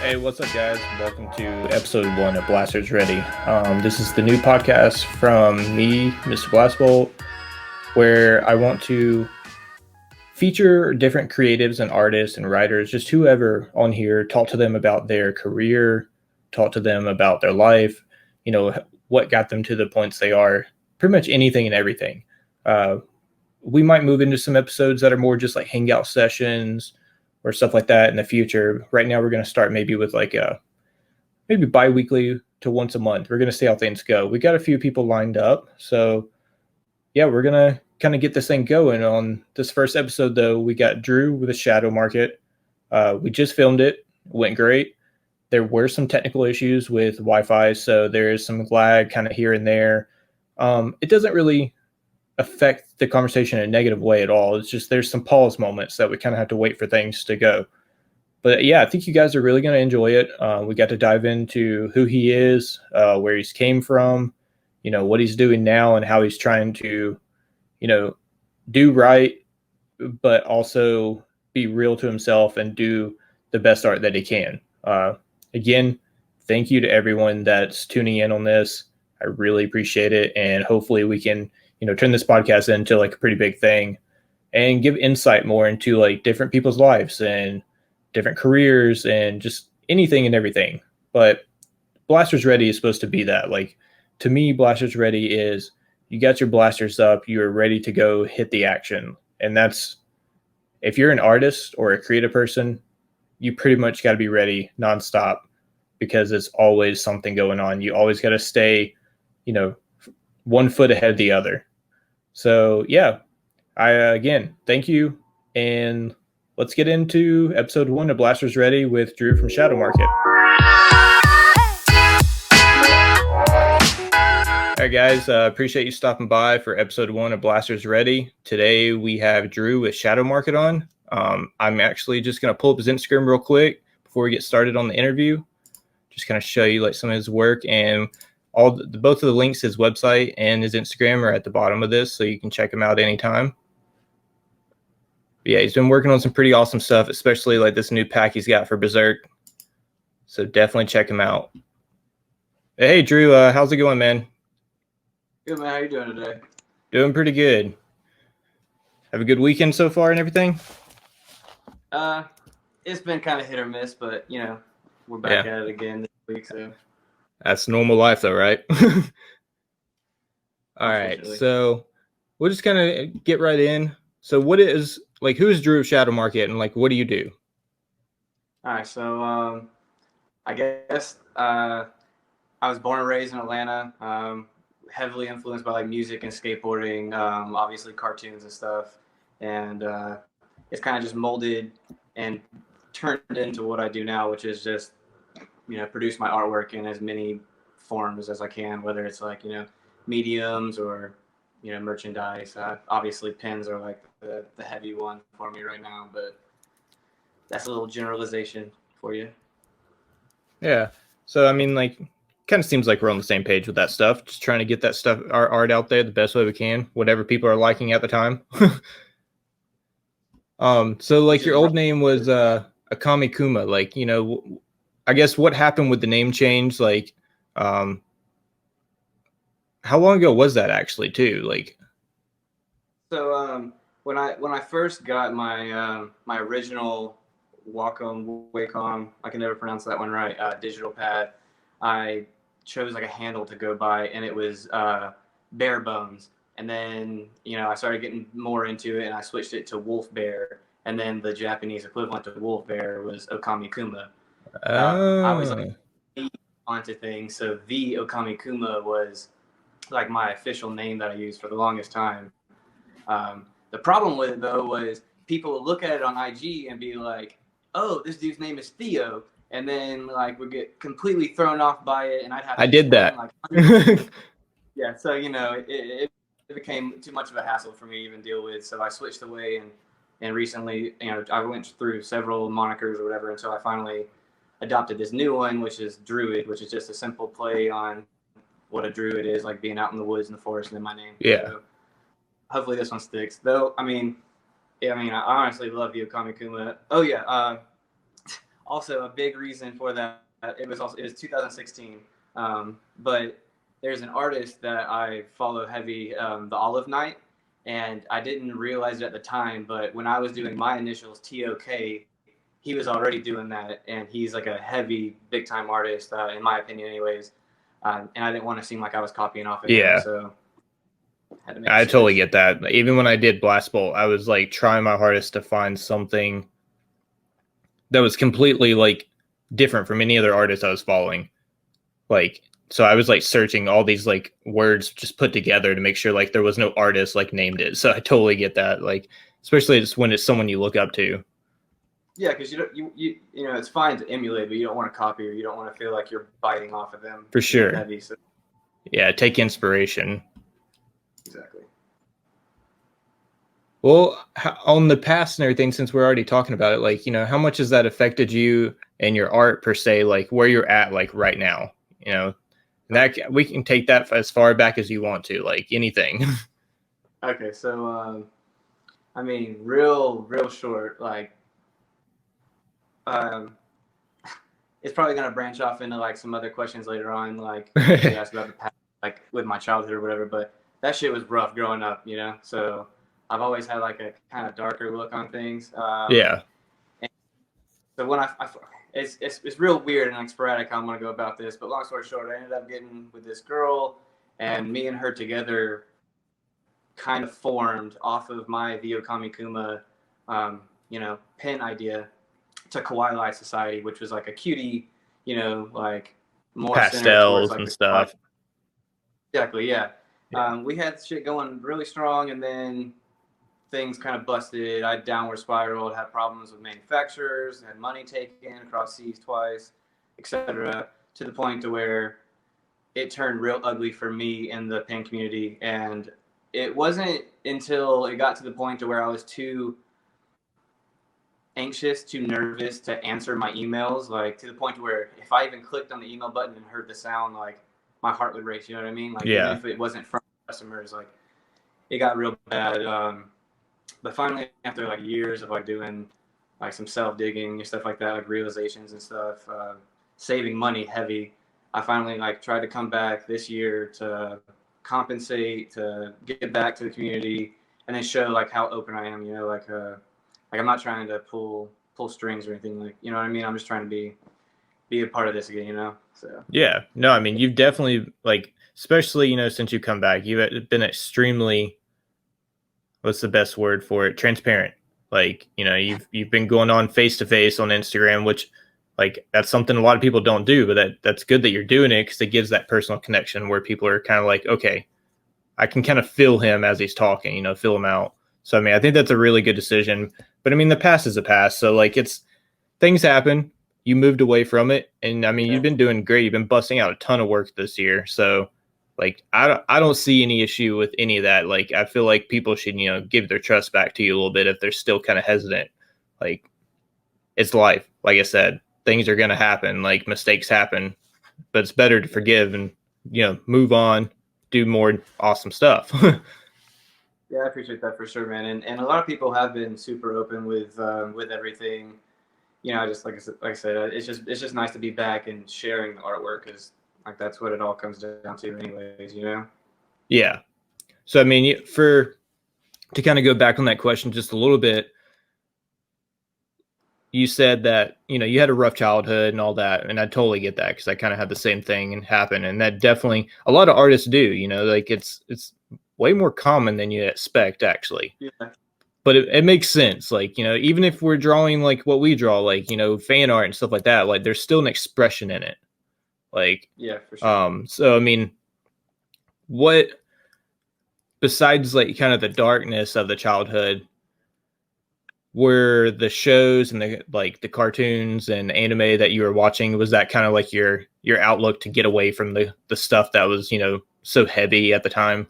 Hey, what's up, guys? Welcome to episode 1 of Blasters Ready. This is the new podcast from me, Mr. Blastbolt, where I want to feature different creatives and artists and writers, just whoever on here, talk to them about their career, talk to them about their life, what got them to the points they are, pretty much anything and everything. Uh, we might move into some episodes that are more just like hangout sessions or stuff like that in the future. Right now, we're going to start maybe with like maybe bi-weekly to once a month. We're going to see how things go. We got a few people lined up. So yeah, we're going to kind of get this thing going. On this first episode, though, we got Drew with the Shadow Market. We just filmed it. Went great. There were some technical issues with Wi-Fi, so there is some lag kind of here and there. It doesn't really affect the conversation in a negative way at all. It's just there's some pause moments that we kind of have to wait for things to go. But yeah, I think you guys are really going to enjoy it. We got to dive into who he is, where he's came from, what he's doing now, and how he's trying to, do right, but also be real to himself and do the best art that he can. Again, thank you to everyone that's tuning in on this. I really appreciate it, and hopefully we can, turn this podcast into like a pretty big thing and give insight more into like different people's lives and different careers and just anything and everything. But Blasters Ready is supposed to be that. Like, to me, Blasters Ready is you got your blasters up, you're ready to go hit the action. And that's, if you're an artist or a creative person, you pretty much got to be ready nonstop because it's always something going on. You always got to stay, 1 foot ahead of the other. So yeah, again, thank you. And let's get into episode 1 of Blasters Ready with Drew from Shadow Market. All right, guys, appreciate you stopping by for episode 1 of Blasters Ready. Today we have Drew with Shadow Market on. I'm actually just going to pull up his Instagram real quick before we get started on the interview. Just kind of show you like some of his work, and both of the links, his website and his Instagram, are at the bottom of this, so you can check him out anytime. But yeah, he's been working on some pretty awesome stuff, especially like this new pack he's got for Mvrkt. So definitely check him out. Hey, Drew, how's it going, man? Good, man. How you doing today? Doing pretty good. Have a good weekend so far and everything? It's been kind of hit or miss, but we're back at it again this week. So that's normal life, though, right? All right, so we'll just kind of get right in. So what is, like, who's Drew of Shadow Market, and like, what do you do? All right, so I guess I was born and raised in Atlanta, heavily influenced by like music and skateboarding, obviously cartoons and stuff, and it's kind of just molded and turned into what I do now, which is just produce my artwork in as many forms as I can, whether it's like mediums or merchandise. Obviously pins are like the heavy one for me right now, but that's a little generalization for you. Yeah, so I mean, like, kind of seems like we're on the same page with that stuff, just trying to get that stuff, our art, out there the best way we can, whatever people are liking at the time. So like your old name was Akami Kuma, like, I guess what happened with the name change, like how long ago was that actually too? Like, so when I first got my my original Wacom, I can never pronounce that one right, digital pad, I chose like a handle to go by, and it was Bare Bones. And then I started getting more into it, and I switched it to Wolf Bear. And then the Japanese equivalent to Wolf Bear was Okami Kuma. I was like onto things, so the Okami Kuma was like my official name that I used for the longest time. The problem with it though was people would look at it on IG and be like, "Oh, this dude's name is Theo," and then like would get completely thrown off by it, and I'd have to did that. Like, yeah, so it became too much of a hassle for me to even deal with, so I switched away, and recently I went through several monikers or whatever until I finally adopted this new one, which is Druid, which is just a simple play on what a druid is, like being out in the woods and the forest, and then my name. Yeah. So hopefully this one sticks. Though, I mean, I honestly love you, Okami Kuma. Oh yeah. also a big reason for that, it was 2016. But there's an artist that I follow heavy, the Olive Knight, and I didn't realize it at the time, but when I was doing my initials TOK, he was already doing that, and he's like a heavy, big time artist, in my opinion, anyways. And I didn't want to seem like I was copying off of him, Yeah. so had to make a I totally switch. get that. Even when I did Blast Bolt, I was like trying my hardest to find something that was completely like different from any other artist I was following. Like, so I was like searching all these like words just put together to make sure like there was no artist like named it. So I totally get that. Like, especially just when it's someone you look up to. Yeah, because you know it's fine to emulate, but you don't want to copy, or you don't want to feel like you're biting off of them. For sure. Heavy, so. Yeah, take inspiration. Exactly. Well, on the past and everything, since we're already talking about it, like, how much has that affected you and your art per se, like where you're at, like right now, that we can take that as far back as you want to, like anything. Okay, so I mean, real short, like, um, it's probably gonna branch off into like some other questions later on, like if you ask about the past, like with my childhood or whatever. But that shit was rough growing up, So I've always had like a kind of darker look on things. Yeah. So when it's real weird and like sporadic how I'm gonna go about this, but long story short, I ended up getting with this girl, and me and her together kind of formed off of my Vio Kamikuma, pen idea to Kawaii Light Society, which was like a cutie, like more centered towards Pastels like and the stuff. Exactly, yeah. Yeah. We had shit going really strong, and then things kind of busted. I downward spiraled, had problems with manufacturers, had money taken across seas twice, etc. To the point to where it turned real ugly for me in the pen community. And it wasn't until it got to the point to where I was too anxious, too nervous to answer my emails, like to the point to where if I even clicked on the email button and heard the sound, like my heart would race. You know what I mean? Like even Yeah. if it wasn't from customers, like it got real bad. But finally, after like years of like doing like some self digging and stuff like that, like realizations and stuff, saving money heavy, I finally like tried to come back this year to compensate, to get back to the community, and then show like how open I am. Like I'm not trying to pull strings or anything, like, you know what I mean? I'm just trying to be a part of this again. So Yeah. No, I mean, you've definitely like, especially, since you come back, you've been extremely, what's the best word for it? Transparent. Like, you've been going on face to face on Instagram, which like that's something a lot of people don't do, but that's good that you're doing it because it gives that personal connection where people are kind of like, okay, I can kind of feel him as he's talking, feel him out. So I mean, I think that's a really good decision. But I mean, the past is a past, so like it's things happen. You moved away from it, and I mean, yeah. you've been doing great. You've been busting out a ton of work this year, so like I don't see any issue with any of that. Like I feel like people should give their trust back to you a little bit if they're still kind of hesitant. Like it's life. Like I said, things are gonna happen. Like mistakes happen, but it's better to forgive and move on, do more awesome stuff. Yeah, I appreciate that for sure, man. And a lot of people have been super open with everything. Just like I said, it's just nice to be back and sharing the artwork, because like that's what it all comes down to, anyways. Yeah. So I mean, to kind of go back on that question just a little bit, you said that you had a rough childhood and all that, and I totally get that because I kind of had the same thing and happen, and that definitely a lot of artists do. Like it's way more common than you expect, actually. Yeah. But it makes sense. Like even if we're drawing like what we draw, like fan art and stuff like that, like there's still an expression in it. Like Yeah, for sure. So I mean, what besides like kind of the darkness of the childhood, were the shows and the cartoons and anime that you were watching, was that kind of like your outlook to get away from the stuff that was so heavy at the time?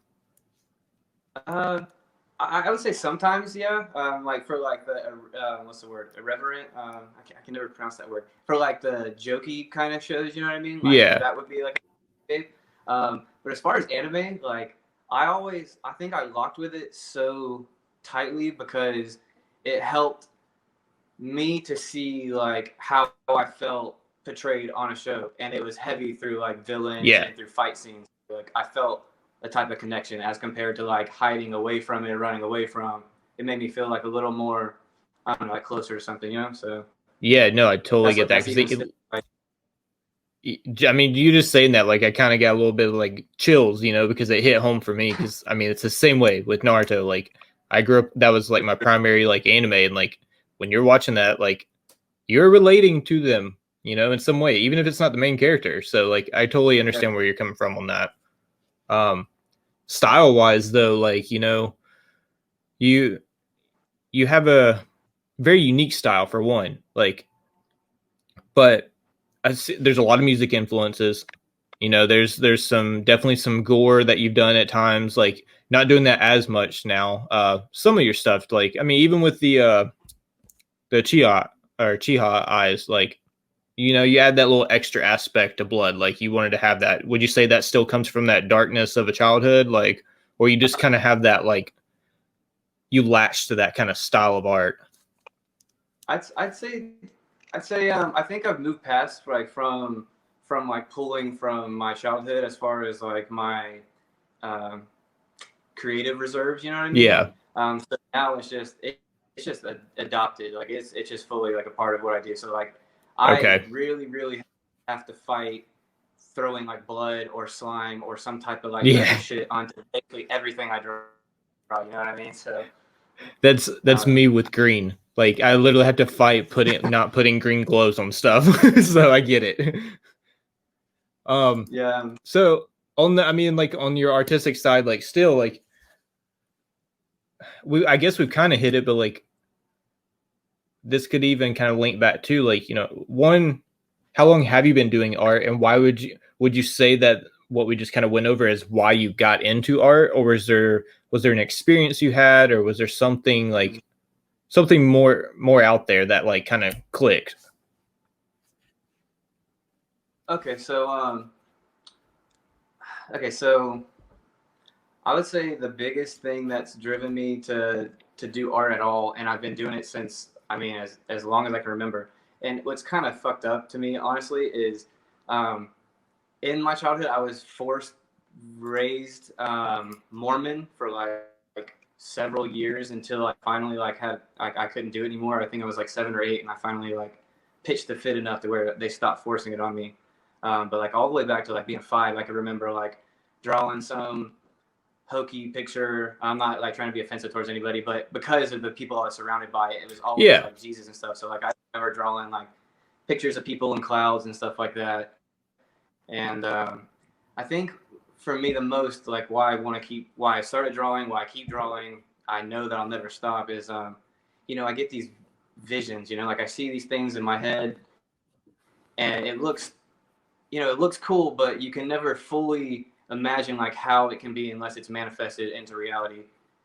I would say sometimes, yeah. Like for like the what's the word? Irreverent. I can never pronounce that word. For like the jokey kind of shows, you know what I mean? Like Yeah. that would be like. But as far as anime, like I think I locked with it so tightly because it helped me to see like how I felt portrayed on a show, and it was heavy through like villains Yeah. and through fight scenes. Like I felt a type of connection as compared to like hiding away from it, running away from. It made me feel like a little more, I don't know, like closer or something, you know. So Yeah, no, I totally that's get what that that's even because still, like, I mean, you just saying that, like, I kind of got a little bit of like chills, you know, because it hit home for me. Because I mean, it's the same way with Naruto. Like, I grew up, that was like my primary like anime, and like when you're watching that, like, you're relating to them, you know, in some way, even if it's not the main character. So, like, I totally understand where you're coming from on that. Um, Style wise, though, like, you know, you you have a very unique style for one, like, but there's a lot of music influences. You know, there's some definitely some gore that you've done at times, like not doing that as much now. Some of your stuff, like I mean, even with the Chiha eyes, like you know, you add that little extra aspect to blood. Like you wanted to have that. Would you say that still comes from that darkness of a childhood, like, or you just kind of have that like you latch to that kind of style of art? I'd say I think I've moved past like from like pulling from my childhood as far as like my um, creative reserves. You know what I mean? Yeah. So now it's just adopted. Like it's just fully like a part of what I do. So like I Okay. really have to fight throwing like blood or slime or some type of like Yeah. dirty shit onto basically everything I draw. You know what I mean? So That's uh, me with green. Like I literally have to fight not putting green gloves on stuff. So I get it. Um yeah. so on the I mean like on your artistic side, like still like I guess we've kind of hit it, but like this could even kind of link back to like, you know, one, how long have you been doing art, and why would you say that what we just kind of went over is why you got into art, or was there an experience you had, or was there something like something more out there that like kind of clicked? Okay, so okay, so I would say the biggest thing that's driven me to do art at all, and I've been doing it since I mean as long as I can remember. And what's kind of fucked up to me, honestly, is um, in my childhood I was forced raised Mormon for like several years until I finally like had like I couldn't do it anymore. I think I was like 7 or 8, and I finally like pitched the fit enough to where they stopped forcing it on me. But like all the way back to like being 5, I can remember like drawing some hokey picture. I'm not like trying to be offensive towards anybody, but because of the people I was surrounded by, it was always Yeah. like Jesus and stuff. So like I remember drawing like pictures of people in clouds and stuff like that. And I think for me the most like why I started drawing, why I keep drawing, I know that I'll never stop is you know, I get these visions, you know, like I see these things in my head and it looks, you know, it looks cool, but you can never fully imagine like how it can be unless it's manifested into reality.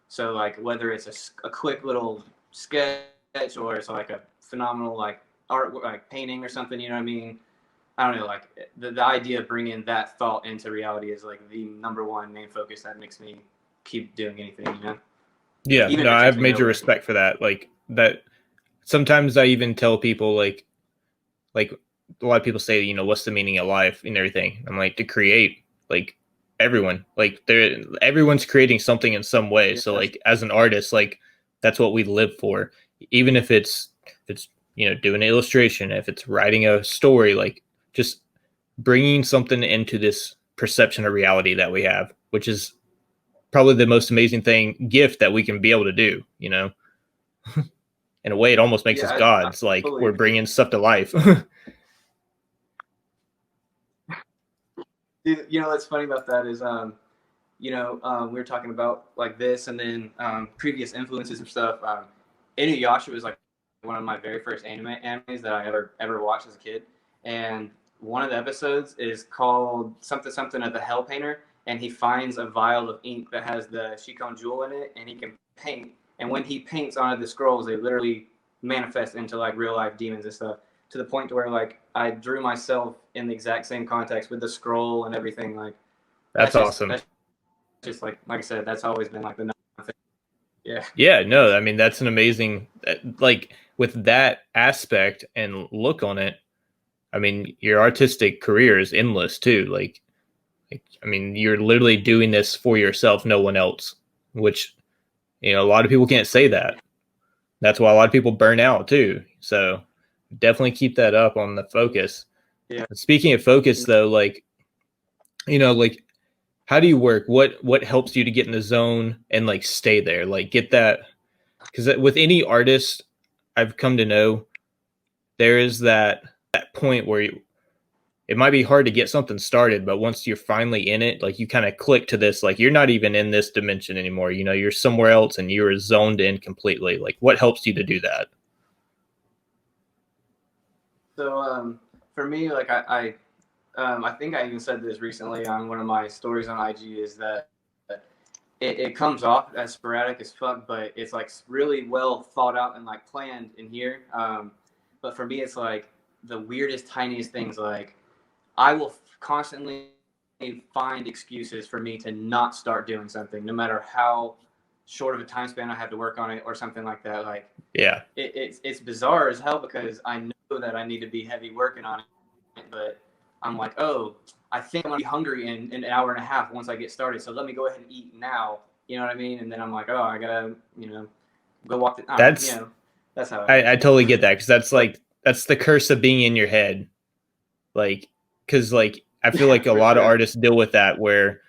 So like whether it's a quick little sketch or it's like a phenomenal like art like painting or something, you know what I mean? I don't know, like the idea of bringing that thought into reality is like the number one main focus that makes me keep doing anything, you know? Yeah, Even no, if it I takes have me major nowhere. respect for that. Like that sometimes I even tell people like a lot of people say, you know, what's the meaning of life and everything. I'm like, to create. Like everyone. Like everyone's creating something in some way. Yeah, So like as an artist, like that's what we live for. Even if it's you know, doing an illustration, if it's writing a story, like just bringing something into this perception of reality that we have, which is probably the most amazing gift that we can be able to do, you know. In a way it almost makes us yeah, I gods, like fully we're agree. bringing stuff to life. Dude, you know what's funny about that is you know, we were talking about like this and then previous influences and stuff. Inuyasha was like one of my very first animes that I ever watched as a kid, and one of the episodes is called something something of the Hell Painter, and he finds a vial of ink that has the Shikon jewel in it, and he can paint. And when he paints onto the scrolls, they literally manifest into like real life demons and stuff. To the point to where like I drew myself in the exact same context with the scroll and everything. Like That's awesome. that's just like I said, that's always been like the number one thing. Yeah. Yeah, no, I mean that's an amazing like with that aspect and look on it, I mean, your artistic career is endless too. Like, I mean, you're literally doing this for yourself, no one else, which, a lot of people can't say that. That's why a lot of people burn out too. So definitely keep that up on the focus. Yeah. Speaking of focus though, like, like how do you work? What helps you to get in the zone and like stay there? Like get that, because with any artist I've come to know, there is that point where it might be hard to get something started, but once you're finally in it, like you kind of click to this, like you're not even in this dimension anymore. You're somewhere else and you're zoned in completely. Like what helps you to do that? So for me, like I think I even said this recently on one of my stories on IG, is that it comes off as sporadic as fuck, but it's like really well thought out and like planned in here. But for me, it's like the weirdest, tiniest things. Like I will constantly find excuses for me to not start doing something, no matter how short of a time span I have to work on it or something like that. Like Yeah. it's bizarre as hell because I know that I need to be heavy working on it, but I'm like, oh, I think I'm gonna be hungry in an hour and a half once I get started. So let me go ahead and eat now. You know what I mean? And then I'm like, oh, I gotta, go walk the. That's that's how it is. I totally get that, because that's But, like that's the curse of being in your head. Like, because like I feel like a for lot of sure. artists deal with that, where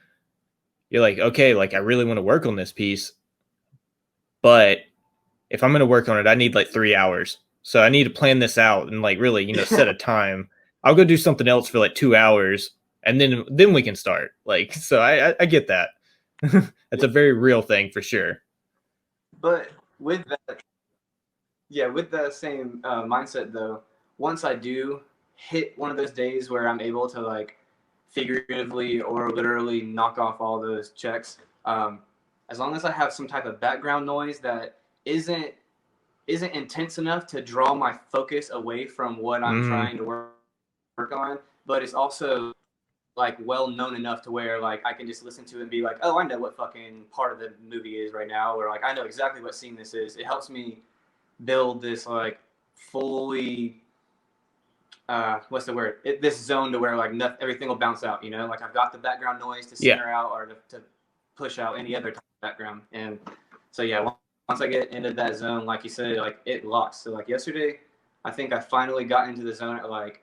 you're like, okay, like I really want to work on this piece, but if I'm going to work on it, I need like 3 hours. So I need to plan this out and like really, set a time. I'll go do something else for like 2 hours, and then we can start. Like, so I get that. That's a very real thing for sure. But with that, yeah, with that same mindset though, once I do hit one of those days where I'm able to like figuratively or literally knock off all those checks, as long as I have some type of background noise that isn't isn't intense enough to draw my focus away from what I'm trying to work on, but it's also like well known enough to where like I can just listen to it and be like, oh, I know what fucking part of the movie is right now, or like I know exactly what scene this is. It helps me build this like fully what's the word? This zone to where like everything will bounce out. Like I've got the background noise to Yeah. center out or to push out any other type of background. And so yeah, once I get into that zone, like you said, like it locks. So like yesterday, I think I finally got into the zone at like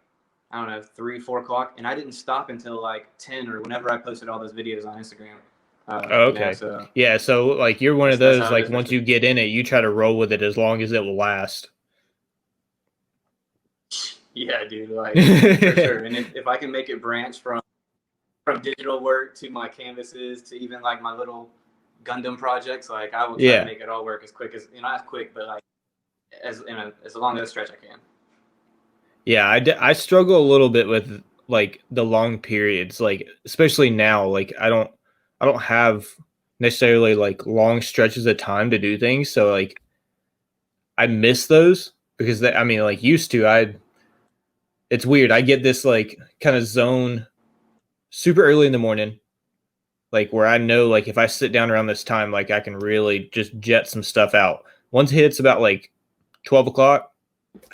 I don't know 3-4 o'clock, and I didn't stop until like 10 or whenever I posted all those videos on Instagram. Oh, okay. So Yeah. So like you're one of that's those, how it like is. once you get in it, you try to roll with it as long as it will last. Yeah, dude, like for sure. And if I can make it branch from digital work to my canvases to even like my little Gundam projects, like I will try to make it all work as quick as not as quick, but like as long as stretch I can. Yeah, I struggle a little bit with like the long periods, like especially now. Like I don't have necessarily like long stretches of time to do things, so like I miss those because I mean, like used to, it's weird. I get this like kind of zone super early in the morning, like where I know like if I sit down around this time, like I can really just jet some stuff out. Once it hits about like 12 o'clock,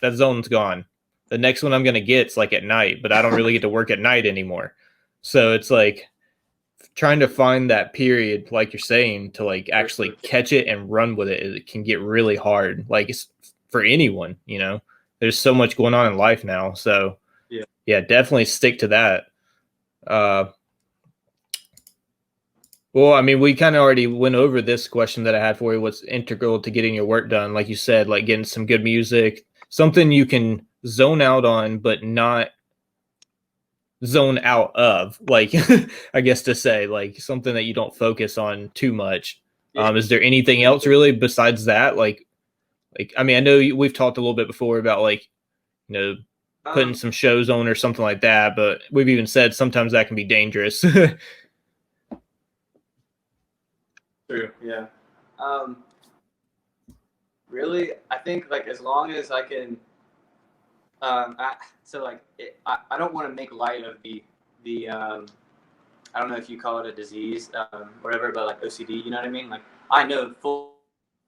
that zone's gone. The next one I'm gonna get's like at night, but I don't really get to work at night anymore. So it's like trying to find that period, like you're saying, to like actually catch it and run with it. It can get really hard. Like it's for anyone. There's so much going on in life now. So yeah, definitely stick to that. Uh, well, I mean, we kind of already went over this question that I had for you. What's integral to getting your work done? Like you said, like getting some good music, something you can zone out on, but not zone out of. Like, I guess to say, like something that you don't focus on too much. Is there anything else really besides that? Like I mean, I know we've talked a little bit before about like putting some shows on or something like that, but we've even said sometimes that can be dangerous. True. Yeah. Really, I think like as long as I can, I don't want to make light of the I don't know if you call it a disease, whatever, but like OCD. You know what I mean? Like I know full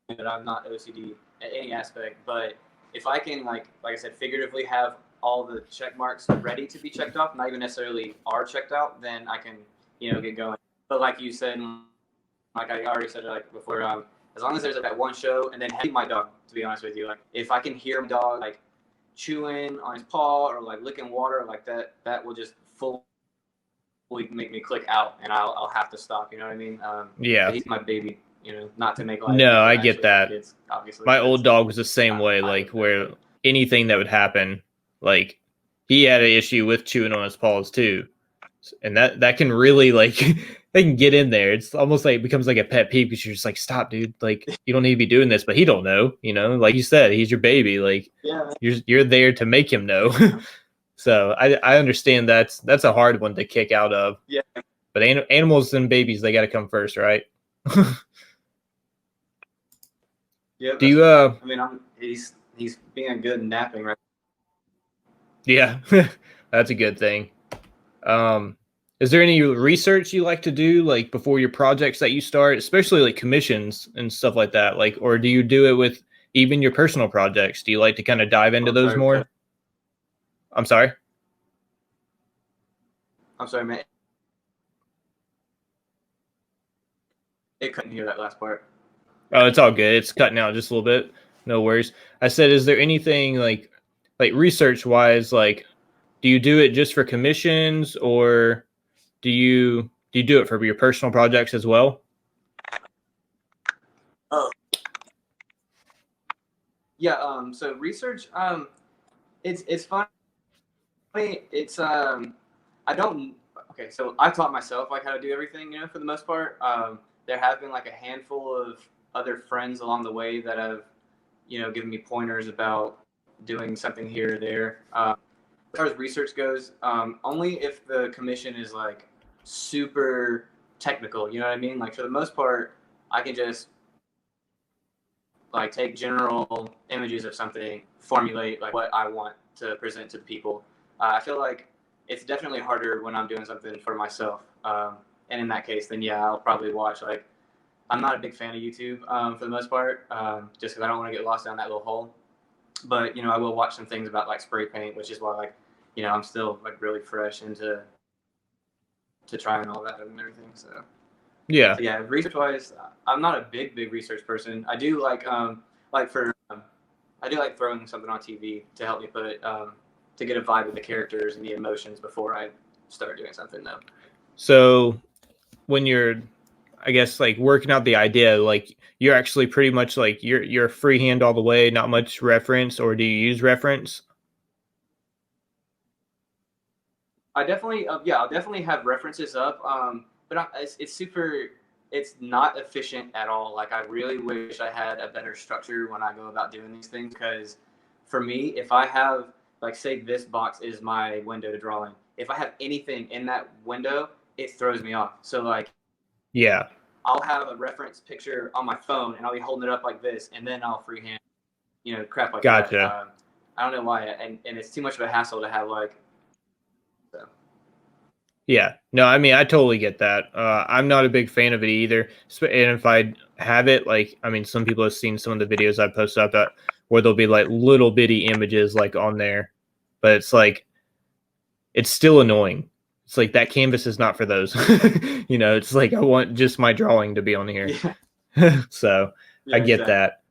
that I'm not OCD at any aspect, but if I can like I said, figuratively have all the check marks ready to be checked off, not even necessarily are checked out, then I can get going. But like you said, like I already said like before, as long as there's like that one show, and then having my dog, to be honest with you, like if I can hear my dog like chewing on his paw or like licking water like that, that will just fully make me click out, and I'll have to stop. You know what I mean? Yeah. But he's my baby. Not to make light. No, I I get actually have that. kids, obviously. My old dog was the same way, like where anything that would happen, like he had an issue with chewing on his paws too. And that can really like they can get in there. It's almost like it becomes like a pet peeve because you're just like, stop, dude. Like you don't need to be doing this, but he don't know, like you said, he's your baby. Like you're there to make him know. So I understand that's a hard one to kick out of. Yeah. But animals and babies, they got to come first, right? Yeah. Do you I mean, he's being good napping right. Yeah, that's a good thing. Is there any research you like to do like before your projects that you start, especially like commissions and stuff like that? Like, or do you do it with even your personal projects? Do you like to kind of dive into those more? I'm sorry. I'm sorry, man. It couldn't hear that last part. Oh, it's all good. It's cutting out just a little bit. No worries. I said, is there anything like research wise, like, do you do it just for commissions, or do you do it for your personal projects as well? Oh. Yeah. So research. It's funny. It's I don't. Okay, so I taught myself like how to do everything. For the most part. There have been like a handful of other friends along the way that have, given me pointers about doing something here or there. As far as research goes, only if the commission is like super technical. You know what I mean? Like for the most part, I can just like take general images of something, formulate like what I want to present to people. I feel like it's definitely harder when I'm doing something for myself. And in that case, then yeah, I'll probably watch like. I'm not a big fan of YouTube for the most part, just because I don't want to get lost down that little hole. But I will watch some things about like spray paint, which is why like I'm still like really fresh into trying all that and everything. So yeah, research wise, I'm not a big research person. I do like I do like throwing something on TV to help me put to get a vibe of the characters and the emotions before I start doing something though. So when you're, I guess, like working out the idea, like you're actually pretty much like you're freehand all the way, not much reference, or do you use reference? I definitely, I'll definitely have references up, but it's super, it's not efficient at all. Like I really wish I had a better structure when I go about doing these things, because for me, if I have, like say this box is my window to draw in, if I have anything in that window, it throws me off. So like, yeah, I'll have a reference picture on my phone and I'll be holding it up like this, and then I'll freehand, crap like gotcha. that. I don't know why, and it's too much of a hassle to have like. So. Yeah, no, I mean, I totally get that. I'm not a big fan of it either. And if I have it, like, I mean, some people have seen some of the videos I post up that where there'll be like little bitty images like on there, but it's like, it's still annoying. It's like that canvas is not for those. It's like I want just my drawing to be on here. Yeah. So yeah, I get exactly. That.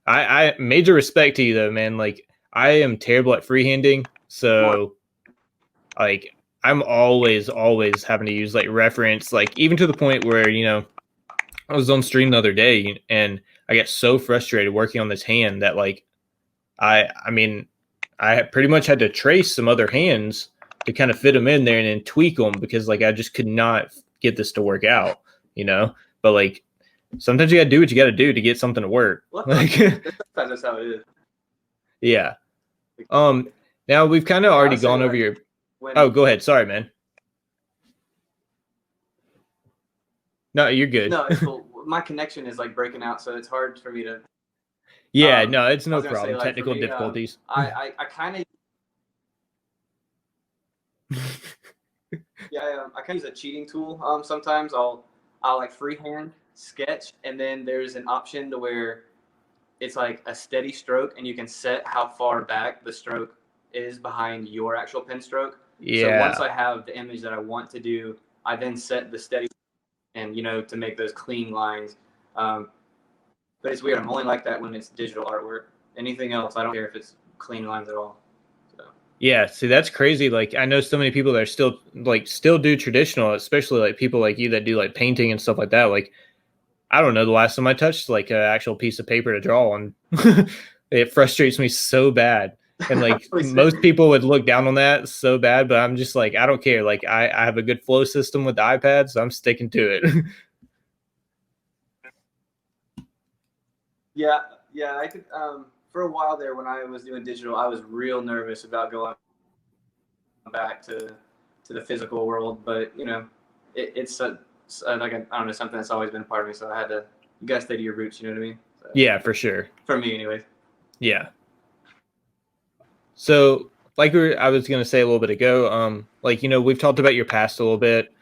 I major respect to you though, man. Like I am terrible at freehanding, so like I'm always having to use like reference, like even to the point where I was on stream the other day and I get so frustrated working on this hand that like I mean I pretty much had to trace some other hands to kind of fit them in there and then tweak them because like I just could not get this to work out, But like sometimes you gotta do what you gotta do to get something to work. Like that's how it is. Yeah. Now we've kind of already gone over your. Oh, go ahead. Sorry, man. No, you're good. No, it's cool. My connection is like breaking out, so it's hard for me to. Yeah, no, it's no problem. Say, like, technical me, difficulties. I kind of. Yeah, I kind of use a cheating tool. Sometimes I'll like freehand sketch, and then there's an option to where it's like a steady stroke, and you can set how far back the stroke is behind your actual pen stroke. So once Yeah. I have the image that I want to do, I then set the steady and to make those clean lines. Um, but it's weird. I'm only like that when it's digital artwork. Anything else, I don't care if it's clean lines at all. So. Yeah, see that's crazy. Like I know so many people that are still do traditional, especially like people like you that do like painting and stuff like that. Like I don't know the last time I touched like an actual piece of paper to draw on. It frustrates me so bad. And like most people would look down on that so bad, but I'm just like, I don't care. Like I have a good flow system with the iPad, so I'm sticking to it. Yeah, yeah. I could. For a while there, when I was doing digital, I was real nervous about going back to the physical world. But it's like I don't know, something that's always been a part of me. So I had to. You gotta stay to your roots. You know what I mean? So, Yeah, for sure. for me, anyways. Yeah. So like I was gonna say a little bit ago, like we've talked about your past a little bit.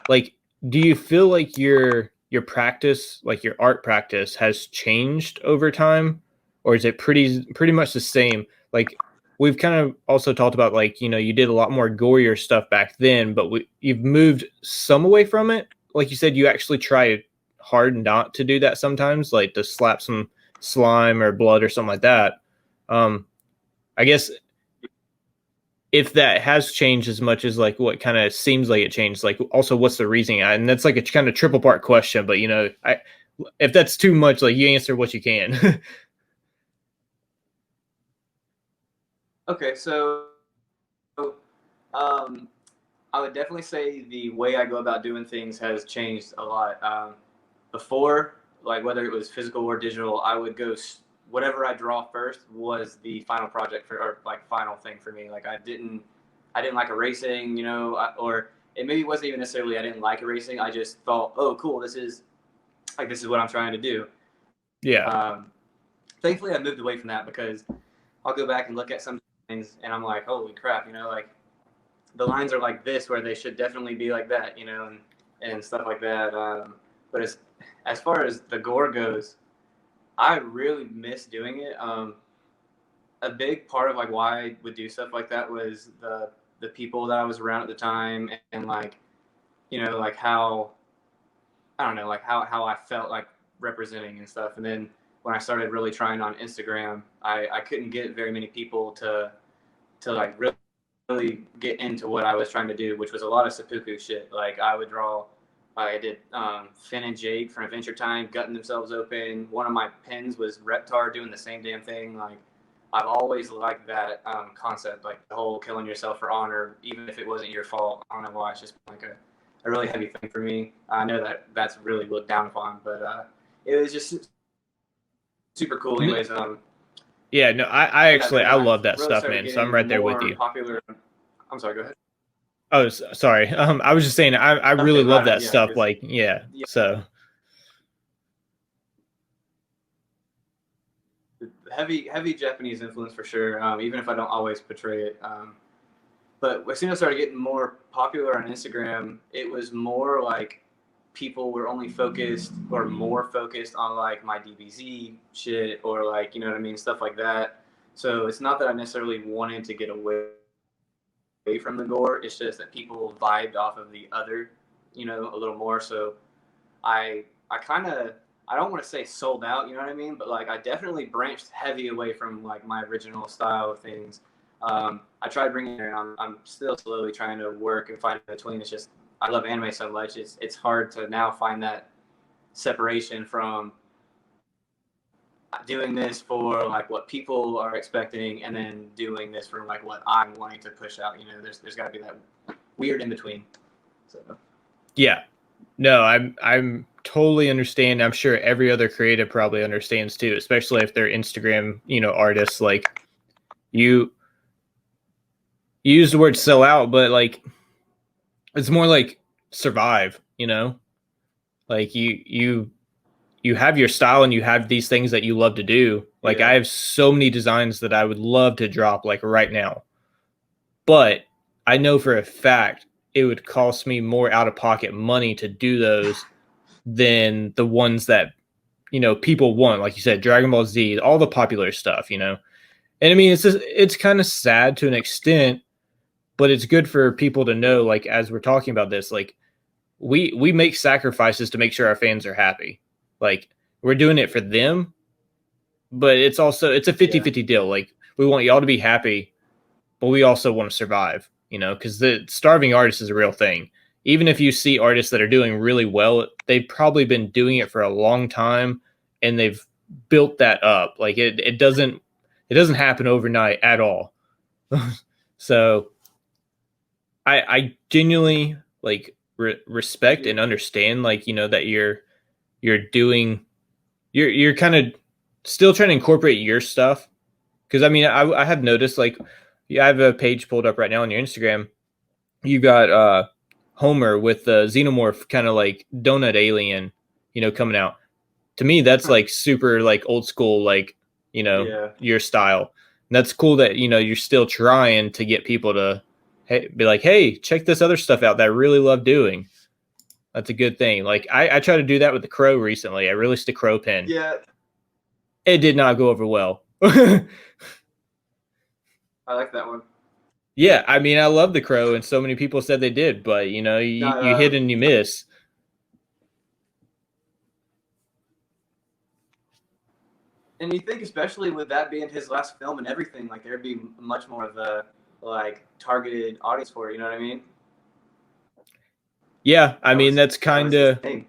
Like, do you feel like your practice, like your art practice, has changed over time, or is it pretty much the same? Like, we've kind of also talked about like you did a lot more gorier stuff back then, but you've moved some away from it. Like you said, you actually try hard not to do that sometimes, like to slap some slime or blood or something like that. Um, I guess if that has changed as much as like what kind of seems like it changed, like also what's the reasoning? And that's like a kind of triple part question, but I if that's too much, like you answer what you can. Okay, so um, I would definitely say the way I go about doing things has changed a lot. Before, like whether it was physical or digital, I would go whatever I draw first was the final project for or like final thing for me. Like I didn't like erasing, or it maybe wasn't even necessarily I didn't like erasing. I just thought, oh, cool, this is what I'm trying to do. Yeah. Thankfully, I moved away from that because I'll go back and look at some things and I'm like, holy crap, like the lines are like this where they should definitely be like that, and stuff like that. But as far as the gore goes, I really miss doing it. A big part of like why I would do stuff like that was the people that I was around at the time, and like like how I don't know, like how I felt like representing and stuff. And then when I started really trying on Instagram, I couldn't get very many people to like really get into what I was trying to do, which was a lot of seppuku shit. Like I would draw. I did Finn and Jade from Adventure Time gutting themselves open. One of my pens was Reptar doing the same damn thing. Like I've always liked that concept, like the whole killing yourself for honor, even if it wasn't your fault. I don't know why. It's just like a really heavy thing for me. I know that that's really looked down upon, but it was just super cool. Anyways, Yeah, no, I yeah. actually Then I when I love that really stuff, started man. So I'm getting right there with more you. popular, I'm sorry. Go ahead. Oh, sorry. I was just saying I really Okay, love right, that yeah, stuff. because Like, yeah. yeah, So heavy Japanese influence for sure. Even if I don't always portray it. But as soon as I started getting more popular on Instagram, it was more like people were only focused or more focused on like my DBZ shit or like you know what I mean, stuff like that. So it's not that I necessarily wanted to get away from the gore. It's just that people vibed off of the other, a little more. So I kind of I don't want to say sold out, you know what I mean, but like I definitely branched heavy away from like my original style of things. I tried bringing it, and I'm still slowly trying to work and find between. It's just I love anime so much. It's hard to now find that separation from doing this for like what people are expecting, and then doing this for like what I'm wanting to push out. There's got to be that weird in between. So yeah. No, I'm totally understand. I'm sure every other creative probably understands too, especially if they're Instagram, artists. Like you you use the word sell out, but like it's more like survive, Like you have your style and you have these things that you love to do. Like I yeah, have so many designs that I would love to drop like right now. But I know for a fact it would cost me more out of pocket money to do those than the ones that people want, like you said, Dragon Ball Z, all the popular stuff. And I mean, it's kind of sad to an extent, but it's good for people to know, like, as we're talking about this, like, we make sacrifices to make sure our fans are happy. Like, we're doing it for them, but it's a fifty Yeah. fifty deal. Like, we want y'all to be happy, but we also want to survive, because the starving artist is a real thing. Even if you see artists that are doing really well, they've probably been doing it for a long time, and they've built that up. Like, it doesn't happen overnight at all. So I genuinely, like, respect Yeah. and understand, like, that you're doing, you're kind of still trying to incorporate your stuff. Because I mean, I have noticed, like, I have a page pulled up right now on your Instagram. You got Homer with the xenomorph, kind of like donut alien, coming out. To me, that's like super, like, old school, like, Yeah. your style. And that's cool that you're still trying to get people to, hey, be like, hey, check this other stuff out that I really love doing. That's a good thing. Like, I tried to do that with the crow recently. I released a crow pin. Yeah. It did not go over well. I like that one. Yeah, I mean, I love the crow, and so many people said they did, but No, you hit and you miss. and you think, especially with that being his last film and everything, like there'd be much more of a like targeted audience for it. You know what I mean? Yeah, I That mean, was that's that kind was his of thing.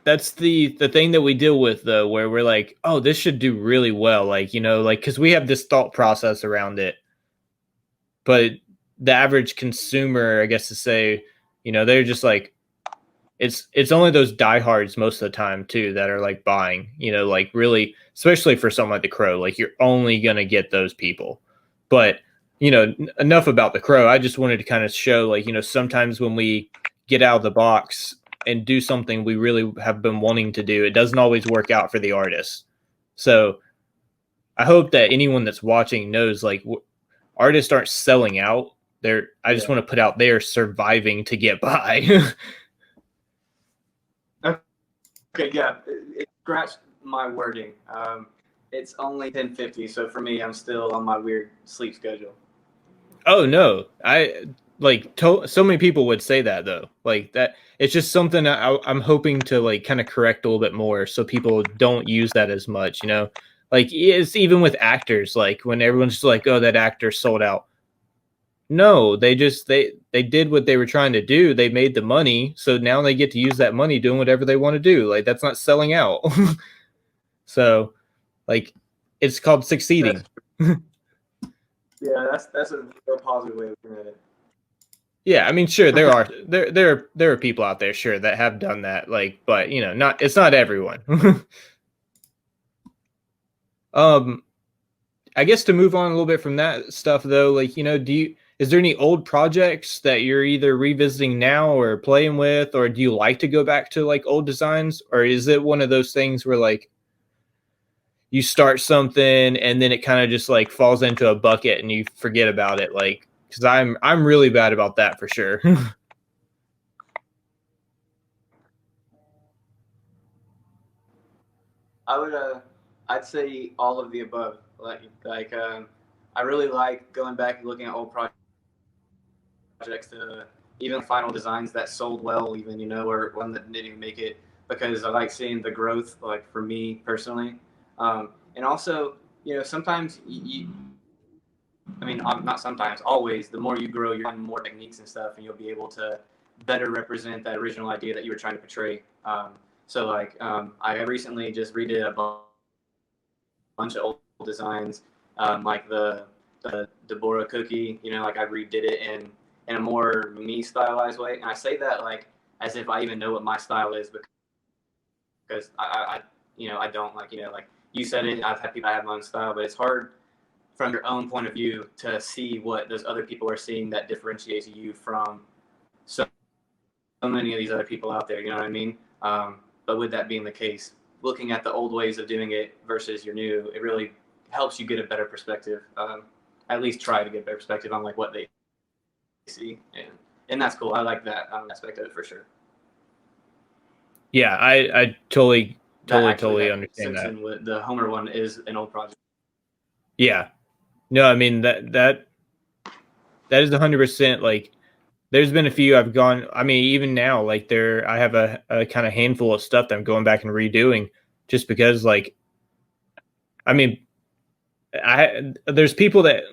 that's the thing that we deal with, though, where we're like, oh, this should do really well, like, like, because we have this thought process around it, but the average consumer, I guess to say, they're just like, it's only those diehards most of the time too that are like buying, like, really, especially for something like the crow. Like, you're only gonna get those people. But enough about the crow. I just wanted to kind of show, like, sometimes when we get out of the box and do something we really have been wanting to do, it doesn't always work out for the artist. So I hope that anyone that's watching knows, like, artists aren't selling out. I just Yeah. want to put out, they're surviving to get by. Okay. Yeah. It scratched my wording. It's only 10:50, so for me, I'm still on my weird sleep schedule. Oh no, I like so many people would say that, though. Like, that, it's just something I'm hoping to, like, kind of correct a little bit more, so people don't use that as much. Like, it's even with actors. Like, when everyone's just like, oh, that actor sold out. No, they did what they were trying to do. They made the money, so now they get to use that money doing whatever they want to do. Like, that's not selling out. So, like, it's called That's succeeding. yeah. That's a real positive way of looking at it. Yeah, I mean, sure, there are people out there, sure, that have done that, like, but not, it's not everyone. um, I guess, to move on a little bit from that stuff, though, like, is there any old projects that you're either revisiting now or playing with, or do you like to go back to, like, old designs, or is it one of those things where, like, you start something and then it kind of just, like, falls into a bucket and you forget about it, like, because I'm really bad about that for sure. I would I'd say all of the above. I really like going back and looking at old projects to even final designs that sold well, even or one that didn't even make it, because I like seeing the growth. Like for me personally, and also sometimes I mean, not sometimes, always. The more you grow, you find more techniques and stuff, and you'll be able to better represent that original idea that you were trying to portray. I recently just redid a bunch of old designs, like the Deborah cookie. Like I redid it in a more me stylized way, and I say that like as if I even know what my style is, because I don't, like you said it. I've had people, I have my own style, but it's hard from your own point of view to see what those other people are seeing that differentiates you from so many of these other people out there. You know what I mean? But with that being the case, looking at the old ways of doing it versus your new, it really helps you get a better perspective. At least try to get a better perspective on like what they see, and that's cool. I like that aspect of it for sure. Yeah, I totally Totally understand that. Simpson with the Homer one is an old project. Yeah. No, I mean that is 100%. Like, there's been a few I've gone. I mean, even now, like I have a kind of handful of stuff that I'm going back and redoing, just because, like, I mean, there's people that,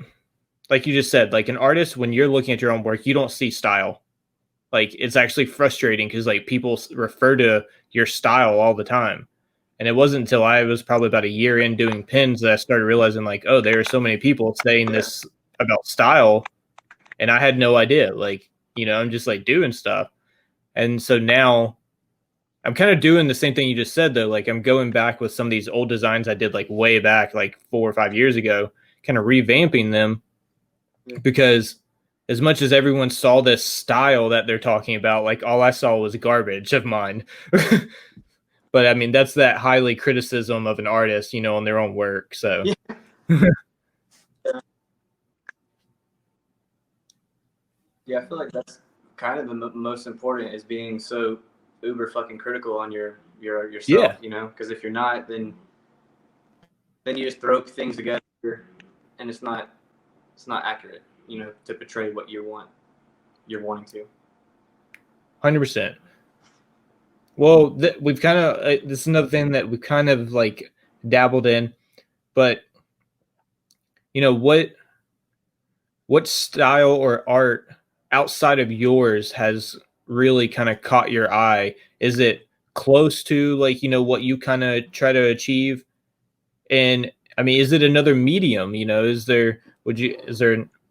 like you just said, like an artist, when you're looking at your own work, you don't see style. Like, it's actually frustrating because, like, people refer to your style all the time. And it wasn't until I was probably about a year in doing pins that I started realizing, like, oh, there are so many people saying this about style, and I had no idea. Like, I'm just like doing stuff. And so now I'm kind of doing the same thing you just said, though. Like, I'm going back with some of these old designs I did like way back, like 4 or 5 years ago, kind of revamping them, because as much as everyone saw this style that they're talking about, like, all I saw was garbage of mine. But I mean, that's that highly criticism of an artist, on their own work. So Yeah, I feel like that's kind of the most important, is being so uber fucking critical on yourself, yeah, because if you're not, then you just throw things together and it's not accurate, to portray what you're wanting to. 100%. Well, we've kind of this is another thing that we kind of like dabbled in, but what style or art outside of yours has really kind of caught your eye? Is it close to, like, what you kind of try to achieve? And I mean, is it another medium? Is there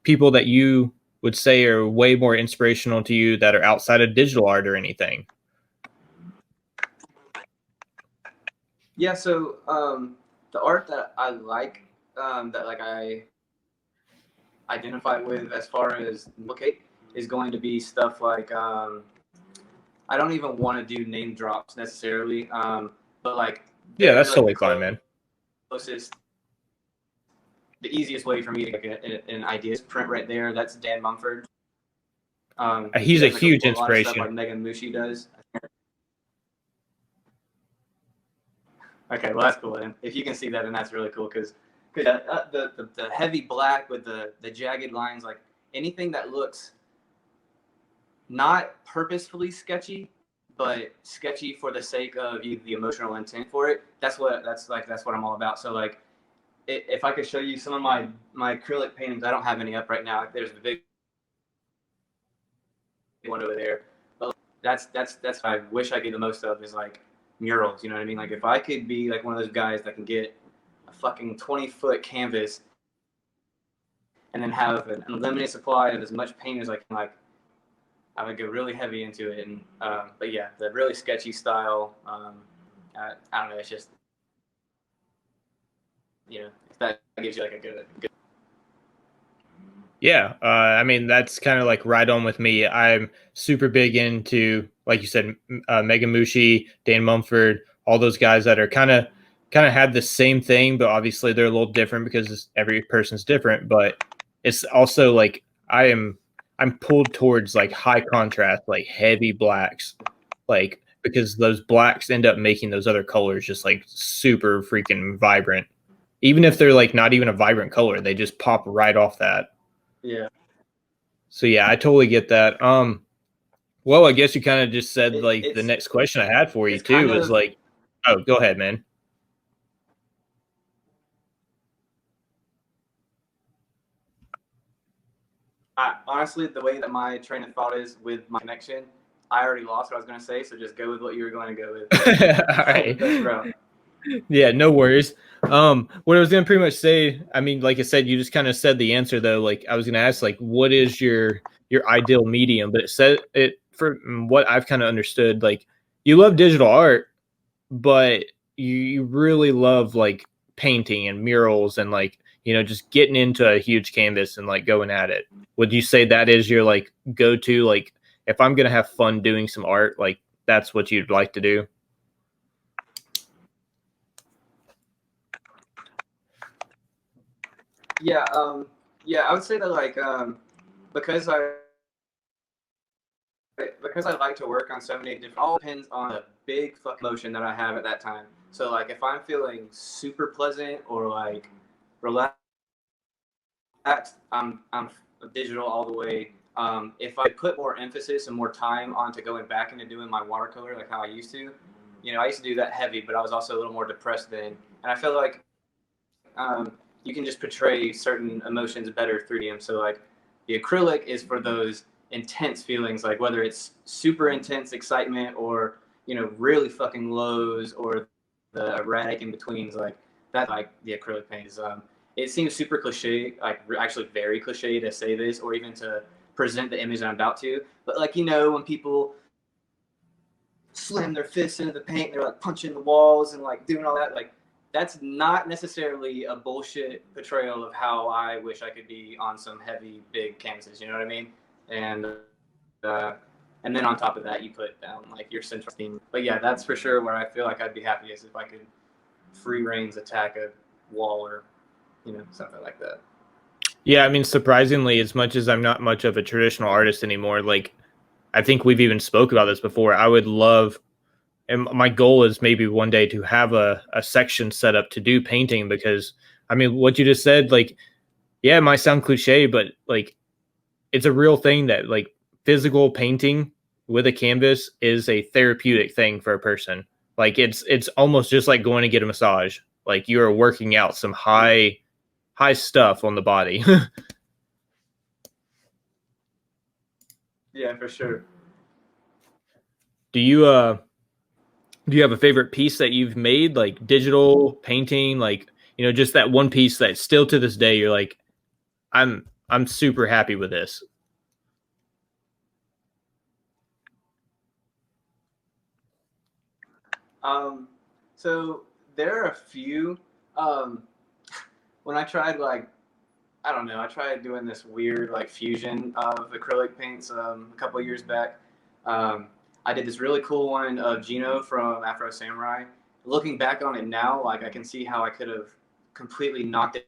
people that you would say are way more inspirational to you that are outside of digital art or anything? Yeah, so the art that I like, that like I identify with as far as Mvrkt, is going to be stuff like, I don't even want to do name drops necessarily, but like Yeah, very that's like the totally fine, man. closest, the easiest way for me to get an idea is print right there. That's Dan Mumford. He He's a does like huge a lot of stuff inspiration. like Megan Mushi does. Okay, well that's cool. And if you can see that, then that's really cool, because the heavy black with the jagged lines, like anything that looks not purposefully sketchy, but sketchy for the sake of the emotional intent for it. That's what I'm all about. So like, if I could show you some of my acrylic paintings, I don't have any up right now. There's the big one over there. But that's what I wish I could the most of, is like murals. You know what I mean? Like, if I could be like one of those guys that can get a fucking 20-foot canvas and then have an unlimited supply of as much paint as I can, like, I would go really heavy into it. And but yeah, the really sketchy style, I don't know. It's just, if that gives you like a good. Yeah, I mean, that's kind of like right on with me. I'm super big into, like you said, Megan Mushi, Dan Mumford, all those guys that are kind of had the same thing, but obviously they're a little different because every person's different. But it's also like I'm pulled towards like high contrast, like heavy blacks, like, because those blacks end up making those other colors just like super freaking vibrant. Even if they're like not even a vibrant color, they just pop right off that. Yeah. So yeah, I totally get that. Well, I guess you kind of just said It, like the it's next question I had for you it's kind too is of, like, oh, go ahead, man. honestly, the way that my train of thought is with my connection, I already lost what I was going to say. So just go with what you were going to go with. All The best right. route. Yeah, no worries. What I was gonna pretty much say, I mean, like I said, you just kind of said the answer though. Like, I was gonna ask, like, what is your ideal medium? But it said it, from what I've kind of understood, like, you love digital art, but you really love like painting and murals and, like, just getting into a huge canvas and like going at it. Would you say that is your like go to, like, if I'm gonna have fun doing some art, like, that's what you'd like to do? Yeah. Yeah. I would say that, like, because because I like to work on so many different, all depends on the big fuck motion that I have at that time. So like if I'm feeling super pleasant or like relaxed, I'm digital all the way. If I put more emphasis and more time onto going back into doing my watercolor like how I used to, I used to do that heavy, but I was also a little more depressed then, and I feel like you can just portray certain emotions better through them. So like the acrylic is for those intense feelings, like whether it's super intense excitement or really fucking lows or the erratic in betweens. Like that, like the acrylic paint is. It seems super cliche, like actually very cliche to say this or even to present the image I'm about to. But like when people slam their fists into the paint, they're like punching the walls and like doing all that, like that's not necessarily a bullshit portrayal of how I wish I could be on some heavy, big canvases. You know what I mean? And uh, and then on top of that, you put down like your central theme. But yeah, that's for sure where I feel like I'd be happiest if I could free reigns attack a wall or something like that. Yeah, I mean, surprisingly, as much as I'm not much of a traditional artist anymore, like I think we've even spoke about this before. I would love, and my goal is maybe one day to have a section set up to do painting because I mean, what you just said, like, yeah, it might sound cliche, but like it's a real thing that like physical painting with a canvas is a therapeutic thing for a person. Like it's almost just like going to get a massage. Like you are working out some high stuff on the body. Yeah, for sure. do you uh do you have a favorite piece that you've made, like digital painting, like just that one piece that still to this day you're like, I'm super happy with this. Um, so there are a few. Um, when I tried like I don't know. I tried doing this weird like fusion of acrylic paints a couple of years back. Um, I did this really cool one of Gino from Afro Samurai. Looking back on it now, like I can see how I could have completely knocked it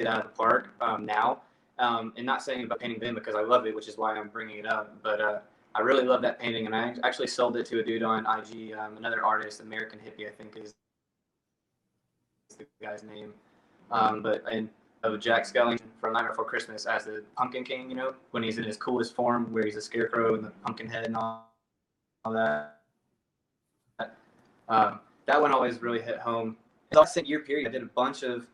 out of the park now. And not saying about painting then because I love it, which is why I'm bringing it up. But I really love that painting, and I actually sold it to a dude on IG, another artist, American Hippie, I think is the guy's name. But and of Jack Skellington from Nightmare Before Christmas as the Pumpkin King, when he's in his coolest form, where he's a scarecrow and the pumpkin head and all that. That one always really hit home. In the same year period, I did a bunch of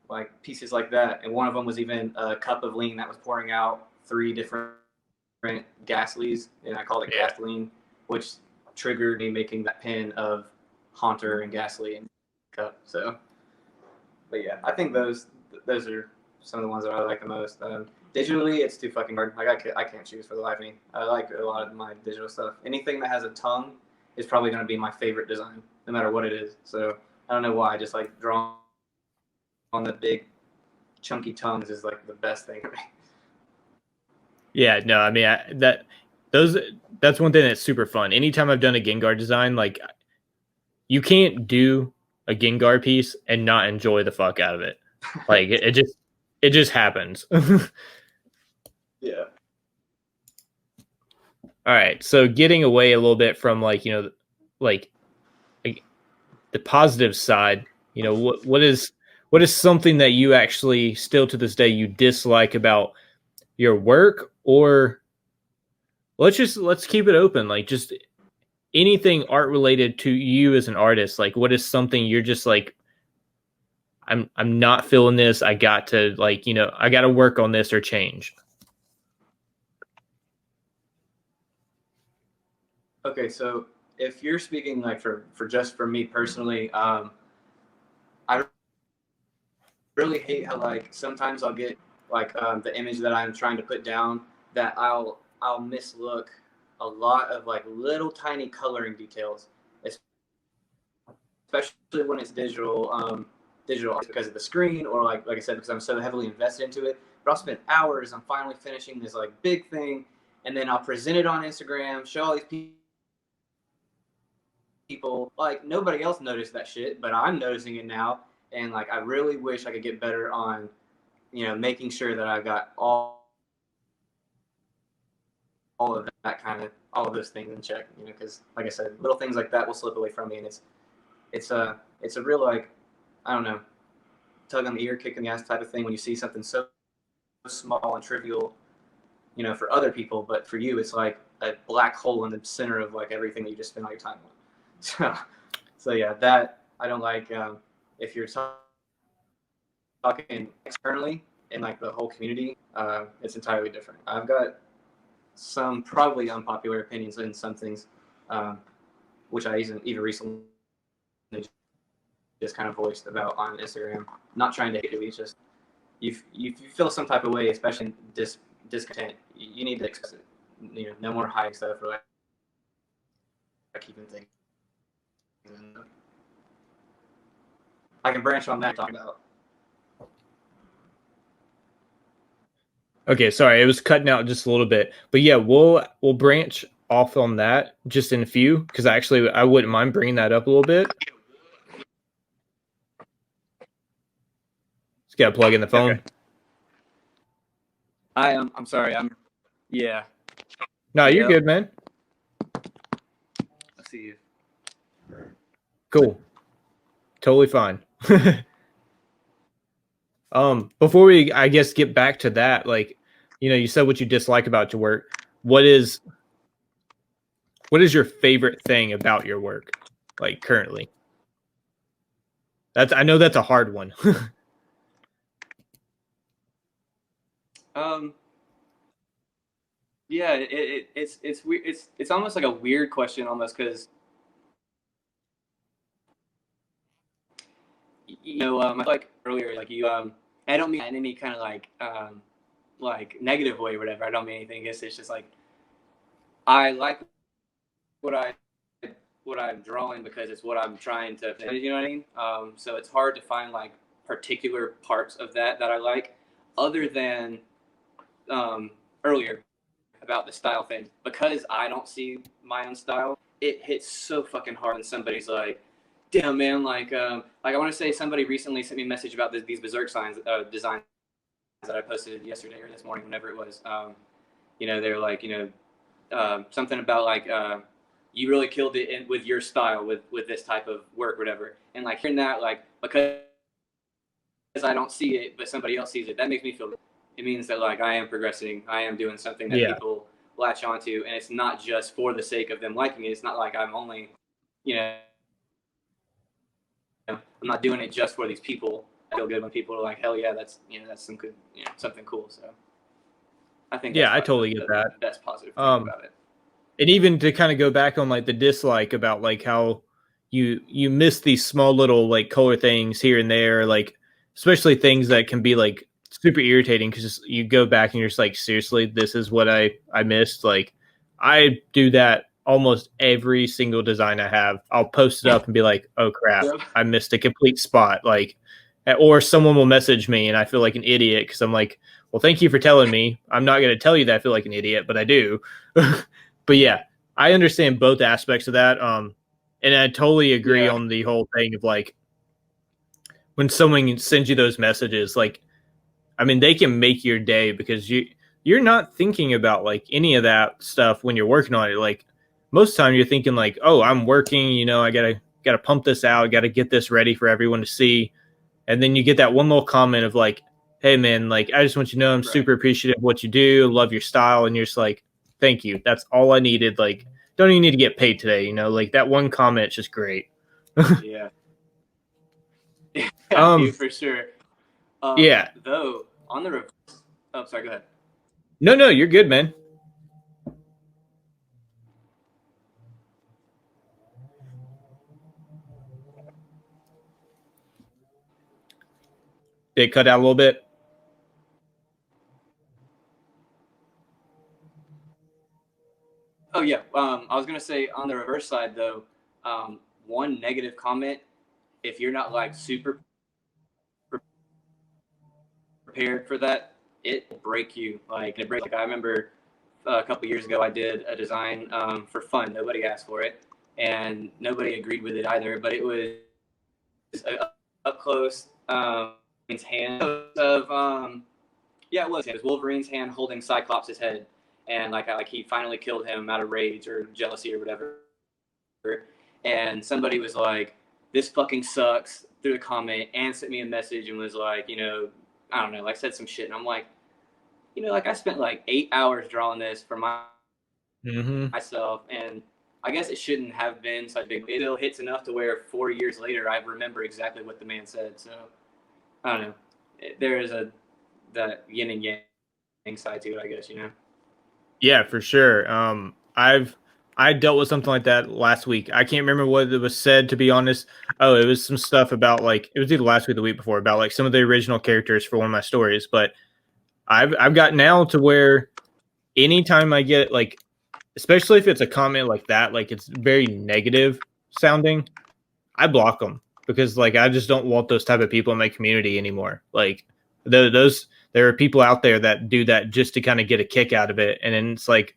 like pieces like that, and one of them was even a cup of lean that was pouring out 3 different Gasleys, and I called it gasoline, which triggered me making that pin of Haunter and Ghastly and cup. So but yeah, I think those are some of the ones that I like the most. Digitally, it's too fucking hard. Like I can't choose for the life of me. I like a lot of my digital stuff. Anything that has a tongue is probably going to be my favorite design, no matter what it is. So I don't know why. I just like drawing on the big, chunky tongues is like the best thing for me. Yeah, no, I mean those that's one thing that's super fun. Anytime I've done a Gengar design, like you can't do a Gengar piece and not enjoy the fuck out of it. Like it just happens. Yeah. All right, so getting away a little bit from like, like the positive side, what is something that you actually still to this day you dislike about your work, or let's keep it open, like just anything art related to you as an artist. Like what is something you're just like, I'm not feeling this. I got to like, I got to work on this or change. Okay, so if you're speaking like for just for me personally, I really hate how like sometimes I'll get like the image that I'm trying to put down that I'll mislook a lot of like little tiny coloring details, especially when it's digital because of the screen or like I said because I'm so heavily invested into it. But I'll spend hours on finally finishing this like big thing, and then I'll present it on Instagram, show all these people like nobody else noticed that shit, but I'm noticing it now, and like I really wish I could get better on making sure that I've got all of that all of those things in check, because like I said, little things like that will slip away from me, and it's a real, like, I don't know, tug on the ear, kick in the ass type of thing when you see something so small and trivial, for other people, but for you, it's like a black hole in the center of like everything that you just spend all your time on. So yeah, that I don't like. If you're talking externally in like the whole community, it's entirely different. I've got some probably unpopular opinions in some things, which I even recently just kind of voiced about on Instagram. Not trying to hate you, it's just you feel some type of way, especially in discontent. You need to express it. No more hiding stuff or like keeping things. I can branch on that and talk about. Okay, sorry, it was cutting out just a little bit, but yeah, we'll branch off on that just in a few, because actually I wouldn't mind bringing that up a little bit. Just gotta plug in the phone. Okay. I'm sorry. Yeah. No, you're good, man. I see you. Cool. Totally fine. Before we, I guess, get back to that, like, you said what you dislike about your work. What is your favorite thing about your work, like, currently? I know that's a hard one. Yeah, it's weird. It's almost like a weird question, almost, because like earlier, like you I don't mean in any kind of like negative way or whatever. I don't mean anything. I guess it's just like I like what I'm drawing because it's what I'm trying to. You know what I mean? So it's hard to find like particular parts of that I like, other than earlier about the style thing, because I don't see my own style. It hits so fucking hard when somebody's like, "Damn, man!" Like I want to say somebody recently sent me a message about these Mvrkt designs that I posted yesterday or this morning, whenever it was. They're like, something about like you really killed it with your style with this type of work, whatever. And like hearing that, like, because I don't see it, but somebody else sees it, that makes me feel good. It means that like I am progressing, I am doing something that people latch onto, and it's not just for the sake of them liking it. It's not like I'm only, I'm not doing it just for these people. I feel good when people are like, hell yeah, that's some good, something cool. So I think I totally get that. The best positive thing about it. And even to kind of go back on like the dislike about like how you miss these small little like color things here and there, like especially things that can be like super irritating because you go back and you're just like, seriously, this is what I missed. Like I do that almost every single design I have. I'll post it up and be like, oh crap, I missed a complete spot. Like, or someone will message me and I feel like an idiot because I'm like, well, thank you for telling me. I'm not going to tell you that I feel like an idiot, but I do. But yeah, I understand both aspects of that. And I totally agree on the whole thing of like when someone sends you those messages, like, I mean, they can make your day because you're not thinking about like any of that stuff when you're working on it. Like most of the time you're thinking like, oh, I'm working, I gotta pump this out, gotta get this ready for everyone to see. And then you get that one little comment of like, hey man, like I just want you to know I'm super appreciative of what you do, love your style, and you're just like, thank you. That's all I needed. Like, don't even need to get paid today, like that one comment is just great. Yeah. Dude, for sure. Yeah. Though on the reverse, oh, sorry, go ahead. No, you're good, man. Did it cut out a little bit? Oh yeah. I was gonna say on the reverse side though, one negative comment, if you're not like super prepared for that, it will break you. Like it breaks. Like I remember a couple years ago, I did a design for fun. Nobody asked for it, and nobody agreed with it either. But it was up close hand of it was Wolverine's hand holding Cyclops' head, and like he finally killed him out of rage or jealousy or whatever. And somebody was like, "This fucking sucks," through the comment, and sent me a message and was like, I don't know, like said some shit, and I'm like, like I spent like 8 hours drawing this for myself, and I guess it shouldn't have been such a big. It still hits enough to where 4 years later I remember exactly what the man said. So I don't know. There is that yin and yang side to it, I guess. Yeah, for sure. I dealt with something like that last week. I can't remember what it was said, to be honest. Oh, it was some stuff about like it was either last week or the week before about like some of the original characters for one of my stories. But I've got now to where anytime I get like, especially if it's a comment like that, like it's very negative sounding, I block them because like I just don't want those type of people in my community anymore. Like those there are people out there that do that just to kind of get a kick out of it, and then it's like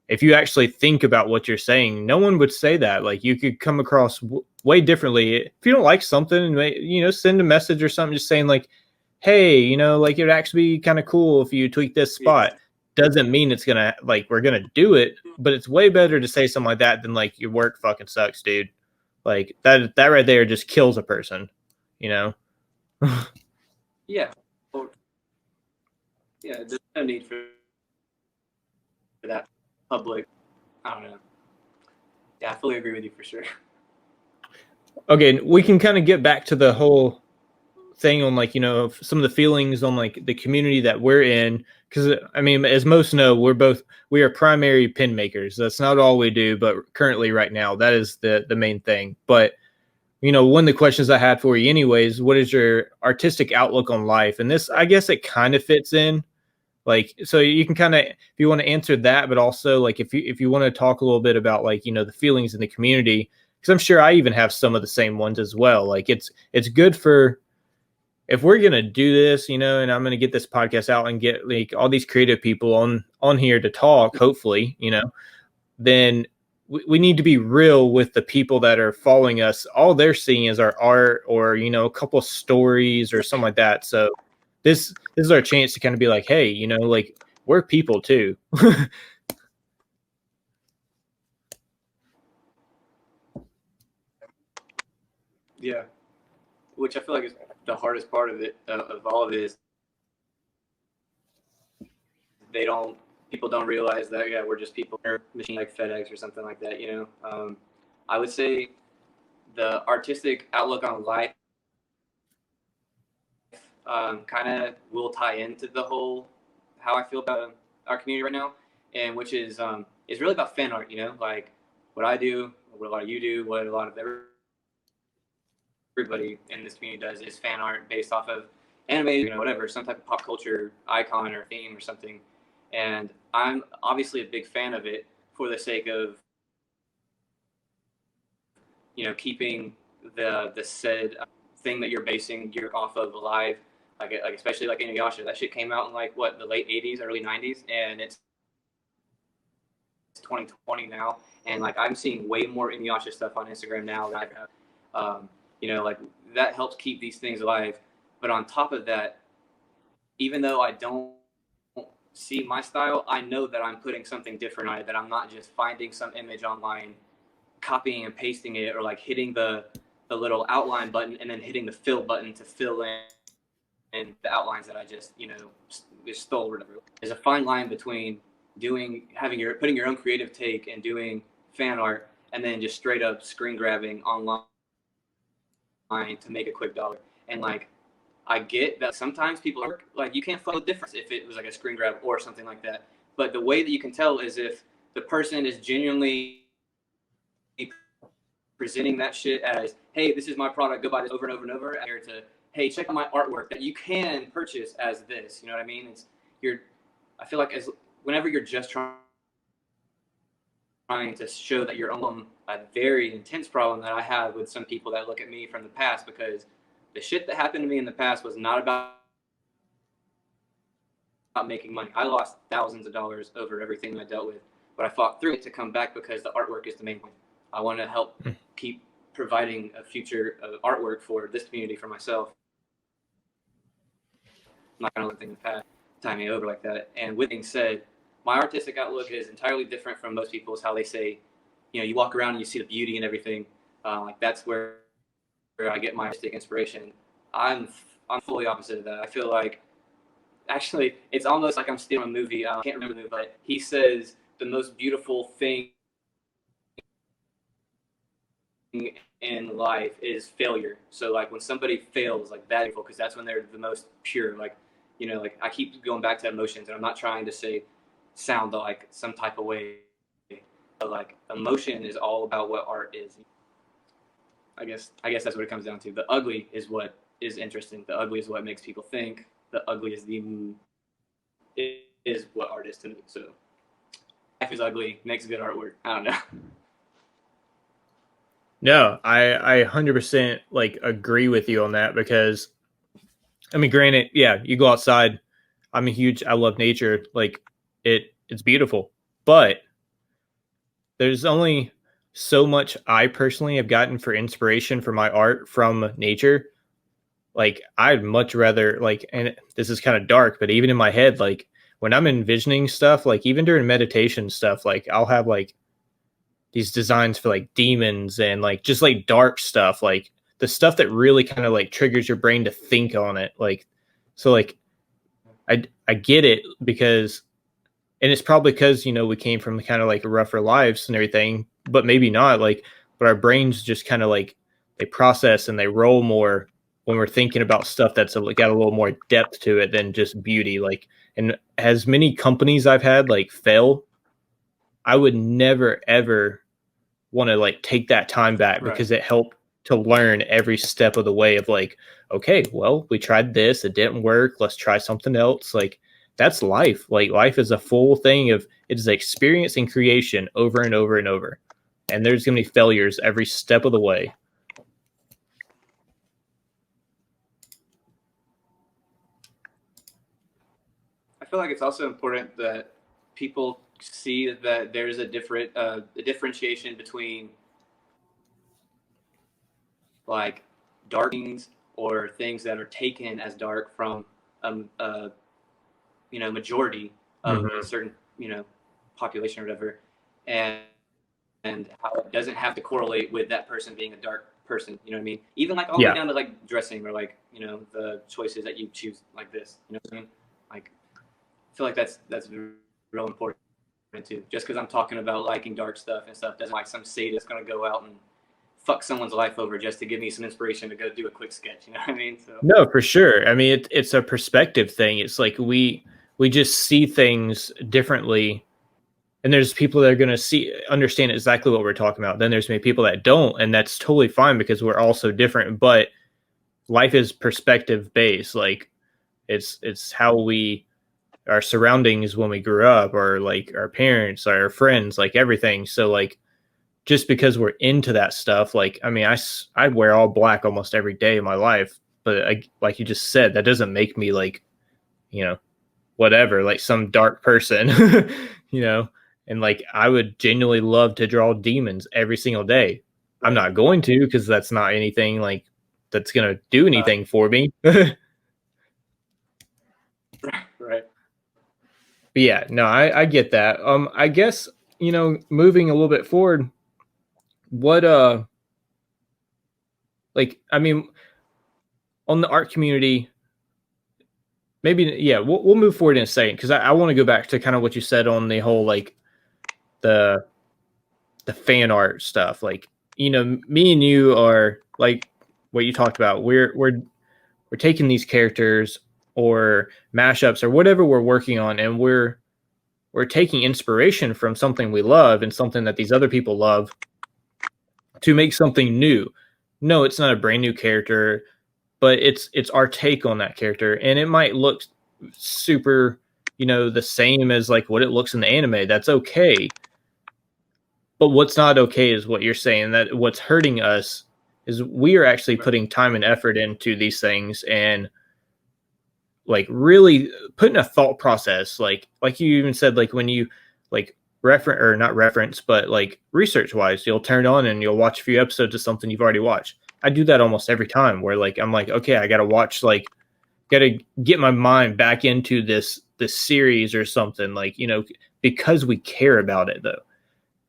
if you actually think about what you're saying, no one would say that. Like you could come across way differently if you don't like something. Send a message or something, just saying like, "Hey, like it'd actually be kind of cool if you tweak this spot." Yeah. Doesn't mean it's gonna like we're gonna do it, but it's way better to say something like that than like your work fucking sucks, dude. Like that right there just kills a person, you know? Yeah. Well, yeah. There's no need for that public. I don't know. Yeah, I fully agree with you for sure. Okay, we can kind of get back to the whole thing on like, some of the feelings on like the community that we're in. Cause I mean, as most know, we are primary pin makers. That's not all we do, but currently right now, that is the main thing. But one of the questions I had for you anyways, what is your artistic outlook on life? And this, I guess it kind of fits in. Like, so you can kind of, if you want to answer that, but also like if you want to talk a little bit about like, the feelings in the community, because I'm sure I even have some of the same ones as well. Like it's good for, if we're gonna do this, and I'm gonna get this podcast out and get like all these creative people on here to talk, hopefully, then we need to be real with the people that are following us. All they're seeing is our art or a couple of stories or something like that. So this is our chance to kind of be like, hey, like we're people too. Yeah. Which I feel like is the hardest part of it, of all of it, is people don't realize that, yeah, we're just people, or machine like FedEx or something like that. I would say the artistic outlook on life kind of will tie into the whole how I feel about our community right now, and which is really about fan art. Like what I do, what a lot of you do, what a lot of everybody in this community does is fan art based off of anime, whatever, some type of pop culture icon or theme or something. And I'm obviously a big fan of it for the sake of keeping the said thing that you're basing your off of alive. Like especially like Inuyasha, that shit came out in like what, the late '80s, early '90s, and it's 2020 now, and like I'm seeing way more Inuyasha stuff on Instagram now than I've had. Like that helps keep these things alive. But on top of that, even though I don't see my style, I know that I'm putting something different on it, that I'm not just finding some image online, copying and pasting it, or like hitting the little outline button and then hitting the fill button to fill in the outlines that I just stole or whatever. There's a fine line between putting your own creative take and doing fan art, and then just straight up screen grabbing online to make a quick dollar. And like I get that sometimes people are like, you can't follow the difference if it was like a screen grab or something like that. But the way that you can tell is if the person is genuinely presenting that shit as, hey, this is my product, go buy this over and over and over, here to, hey, check out my artwork that you can purchase as this. You know what I mean? I feel like whenever you're just trying to show that you're on a very intense problem that I have with some people that look at me from the past, because the shit that happened to me in the past was not about making money. I lost thousands of dollars over everything I dealt with, but I fought through it to come back because the artwork is the main point. I want to help keep providing a future of artwork for this community, for myself. I'm not going to let things time me over like that. And with being said, my artistic outlook is entirely different from most people's. How they say, you know, you walk around and you see the beauty and everything. Like that's where I get my artistic inspiration. I'm I'm fully opposite of that. I feel like actually it's almost like I'm stealing a movie. I can't remember the movie, but he says the most beautiful thing in life is failure. So like when somebody fails, like that, because that's when they're the most pure. Like, you know, like I keep going back to emotions, and I'm not trying to say sound like some type of way, but like emotion is all about what art is. I guess that's what it comes down to. The ugly is what is interesting. The ugly is what makes people think. The ugly is what art is to me. So life is ugly, makes good artwork. I don't know. No, I 100% like agree with you on that because I mean, granted, yeah, you go outside. I love nature. Like it's beautiful, but there's only so much I personally have gotten for inspiration for my art from nature. Like I'd much rather like, and this is kind of dark, but even in my head, like when I'm envisioning stuff, like even during meditation stuff, like I'll have like these designs for like demons and like just like dark stuff, like the stuff that really kind of like triggers your brain to think on it. Like, so like I get it because, and it's probably because you know we came from kind of like rougher lives and everything, but maybe not. Like, but our brains just kind of like they process and they roll more when we're thinking about stuff that's got a little more depth to it than just beauty. Like, and as many companies I've had like fail, I would never ever want to like take that time back Right. because it helped to learn every step of the way of like, okay, well, we tried this, it didn't work, let's try something else. Like that's life. Like life is a full thing of it is experience and creation over and over and over. And there's gonna be failures every step of the way. I feel like it's also important that people see that there's a differentiation between like dark things or things that are taken as dark from a majority of a Mm-hmm. certain population or whatever, and how it doesn't have to correlate with that person being a dark person. You know what I mean? Even like all the way Yeah. down to like dressing or like the choices that you choose like this. You know what I mean? Like I feel like that's real important too. Just because I'm talking about liking dark stuff and stuff doesn't like some sadist gonna go out and fuck someone's life over just to give me some inspiration to go do a quick sketch. You know what I mean? So No, for sure. I mean, it's a perspective thing. It's like we just see things differently, and there's people that are going to see understand exactly what we're talking about. Then there's maybe people that don't, and that's totally fine because we're all so different. But life is perspective based. Like it's how we our surroundings when we grew up, or like our parents, our friends, like everything. So like just because we're into that stuff, like I mean, I wear all black almost every day of my life, but like you just said, that doesn't make me like you know whatever, like some dark person, you know. And like I would genuinely love to draw demons every single day. I'm right, not going to because that's not anything like that's gonna do uh, anything for me. right. But yeah, no, I get that. I guess moving a little bit forward, what like I mean, on the art community, maybe yeah, we'll move forward in a second because I want to go back to kind of what you said on the whole like the the fan art stuff. Like me and you are like what you talked about. We're taking these characters or mashups or whatever we're working on, and we're taking inspiration from something we love and something that these other people love to make something new. No, it's not a brand new character, but it's our take on that character, and it might look super, the same as like what it looks in the anime. That's okay. But what's not okay is what you're saying, that what's hurting us is we are actually Right. putting time and effort into these things and like really putting a thought process, like you even said, like when you like reference or not reference, but like research wise, you'll turn on and you'll watch a few episodes of something you've already watched. I do that almost every time where like I'm like, okay, I gotta watch, like gotta get my mind back into this series or something, like because we care about it, though.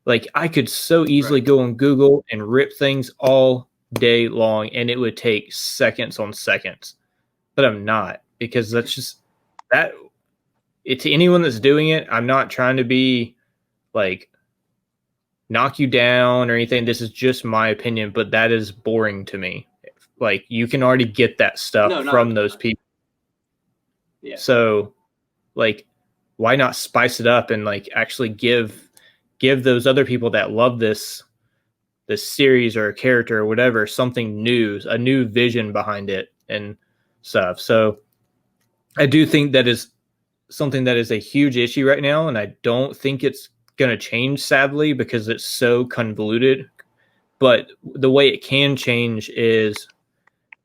Like, I could so easily go on Google and rip things all day long, and it would take seconds on seconds. But I'm not, because that's just that. To anyone that's doing it, I'm not trying to be like knock you down or anything. This is just my opinion, but that is boring to me. Like, you can already get that stuff from those people. Yeah. So, like, why not spice it up and like actually give those other people that love this series or a character or whatever something new, a new vision behind it and stuff. So I do think that is something that is a huge issue right now, and I don't think it's going to change, sadly, because it's so convoluted. But the way it can change is,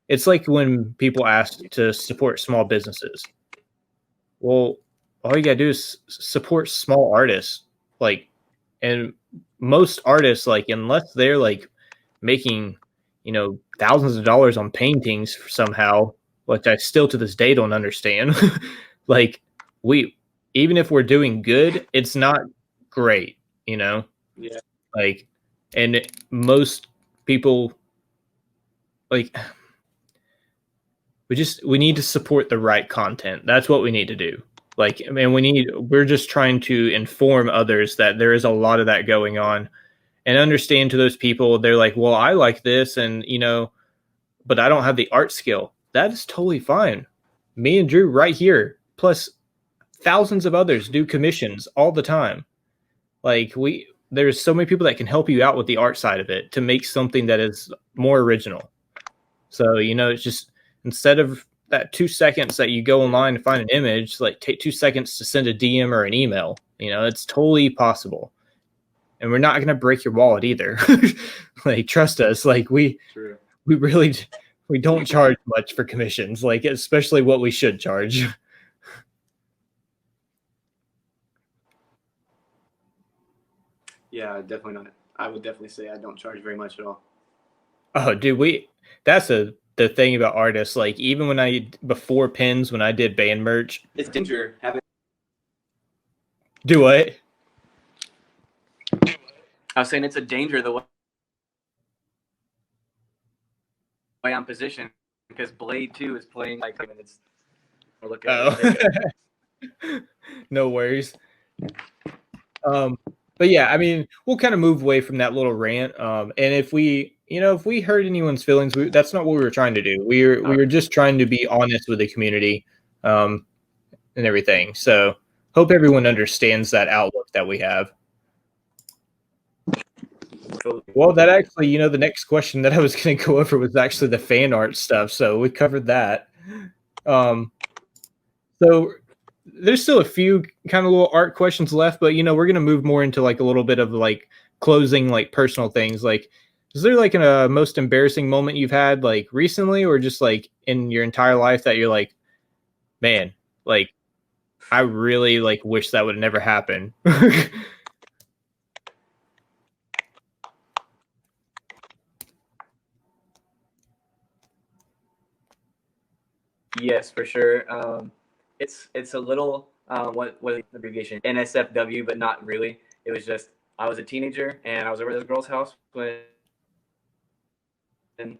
it's like when people ask to support small businesses. Well, all you gotta do is support small artists. Like, and most artists, like, unless they're like making, thousands of dollars on paintings somehow, which I still to this day don't understand. Like, even if we're doing good, it's not great, Yeah. Like, and most people, like, we need to support the right content. That's what we need to do. Like, I mean, we're just trying to inform others that there is a lot of that going on, and understand to those people, they're like, well, I like this, and but I don't have the art skill. That is totally fine. Me and Drew right here, plus thousands of others, do commissions all the time. Like, there's so many people that can help you out with the art side of it to make something that is more original. So, it's just, instead of that 2 seconds that you go online and find an image, like, take 2 seconds to send a DM or an email. It's totally possible. And we're not going to break your wallet either. Like, trust us. Like, we really, we don't charge much for commissions, like, especially what we should charge. Yeah, definitely not. I would definitely say I don't charge very much at all. Oh, dude, that's the thing about artists. Like, even before pins, when I did band merch, it's danger having. Do what? I was saying it's a danger the way I'm positioned, because Blade 2 is playing like minutes. Look at it. No worries. But yeah, I mean, we'll kind of move away from that little rant. And if we hurt anyone's feelings, that's not what we were trying to do. We were just trying to be honest with the community, and everything. So hope everyone understands that outlook that we have. Well, that actually, the next question that I was going to go over was actually the fan art stuff. So we covered that. So there's still a few kind of little art questions left, but we're going to move more into like a little bit of like closing, like personal things. Like, is there like a most embarrassing moment you've had like recently, or just like in your entire life that you're like, man, like, I really like wish that would never happen? Yes, for sure. It's a little what the abbreviation NSFW, but not really. It was just, I was a teenager and I was over at this girl's house when I knew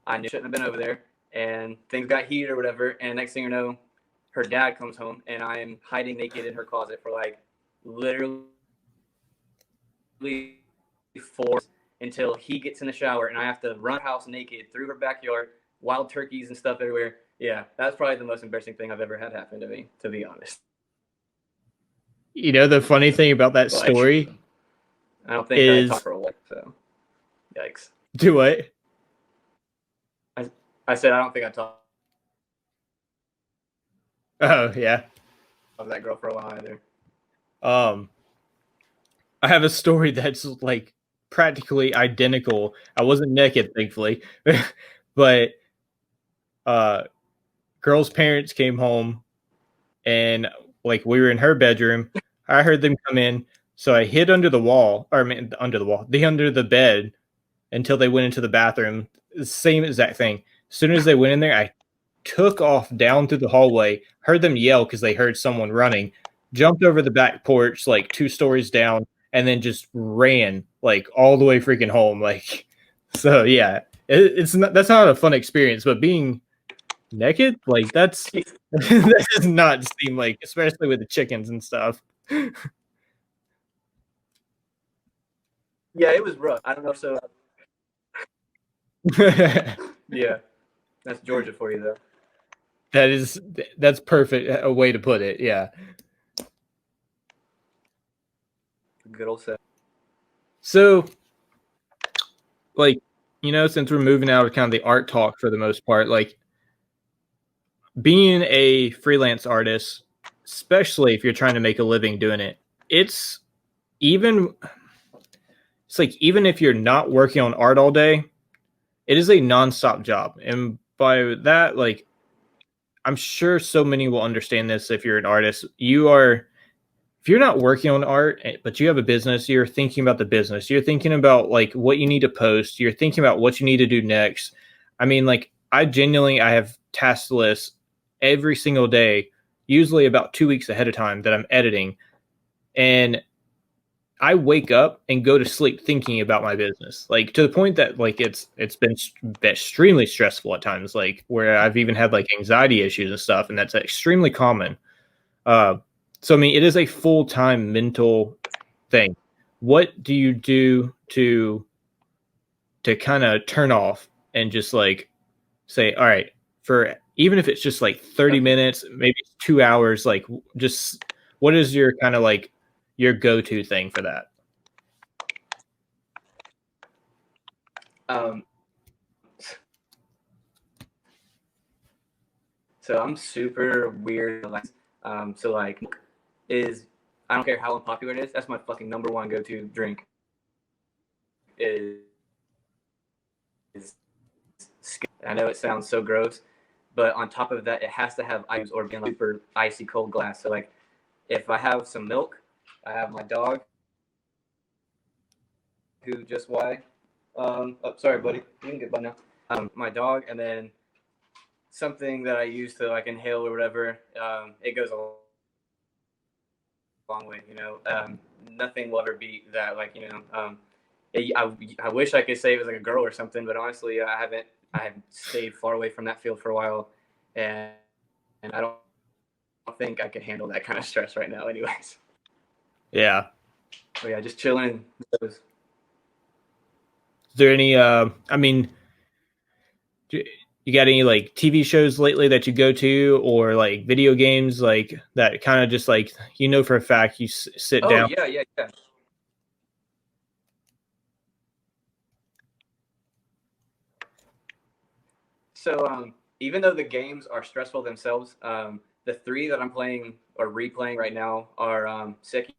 I shouldn't have been over there, and things got heated or whatever. And next thing you know, her dad comes home and I am hiding naked in her closet for like literally 4 until he gets in the shower, and I have to run her house naked through her backyard, wild turkeys and stuff everywhere. Yeah, that's probably the most embarrassing thing I've ever had happen to me, to be honest. The funny thing about that story, I don't think I talked for a while, so yikes. Do what? I said I don't think I talked. Oh yeah. Of that girl for a while either. I have a story that's like practically identical. I wasn't naked, thankfully, but girl's parents came home, and like we were in her bedroom. I heard them come in, so I hid under the bed until they went into the bathroom. Same exact thing. As soon as they went in there, I took off down through the hallway. Heard them yell because they heard someone running. jumped over the back porch like 2 stories down, and then just ran like all the way freaking home. Like, so yeah, it's not, that's not a fun experience, but being naked, like that's that does not seem like, especially with the chickens and stuff. Yeah, it was rough. I don't know. So yeah, that's Georgia for you though. That's perfect a way to put it. Yeah. Good old set. So, like, since we're moving out of kind of the art talk for the most part, like being a freelance artist, especially if you're trying to make a living doing it, it's even it's like even if you're not working on art all day, it is a nonstop job. And by that, like I'm sure so many will understand this if you're an artist. If you're not working on art, but you have a business, you're thinking about the business. You're thinking about like what you need to post. You're thinking about what you need to do next. I mean, like I have task lists every single day, usually about 2 weeks ahead of time that I'm editing. And I wake up and go to sleep thinking about my business, like to the point that like it's been extremely stressful at times, like where I've even had like anxiety issues and stuff, and that's extremely common. Uh, so I mean, it is a full time mental thing. What do you do to kind of turn off and just like say, all right, for even if it's just like 30 minutes, maybe 2 hours, like just what is your kind of like your go to thing for that? Um, so I'm super weird. So like, is I don't care how unpopular it is. That's my fucking number one go-to drink. Is I know it sounds so gross, but on top of that, it has to have ice or being like super icy cold glass. So like, if I have some milk, I have my dog, who just why. Oh, sorry, buddy. You can get by now. My dog, and then something that I use to like inhale or whatever. It goes a long way, nothing will ever beat that. Like, I wish I could say it was like a girl or something, but honestly, I have stayed far away from that field for a while, and I don't think I could handle that kind of stress right now, anyways. Yeah. But yeah, just chilling. Is there any? I mean, you got any like TV shows lately that you go to, or like video games like that? Kind of just like for a fact you sit down. Yeah, yeah, yeah. So even though the games are stressful themselves, the three that I'm playing or replaying right now are Sekiro,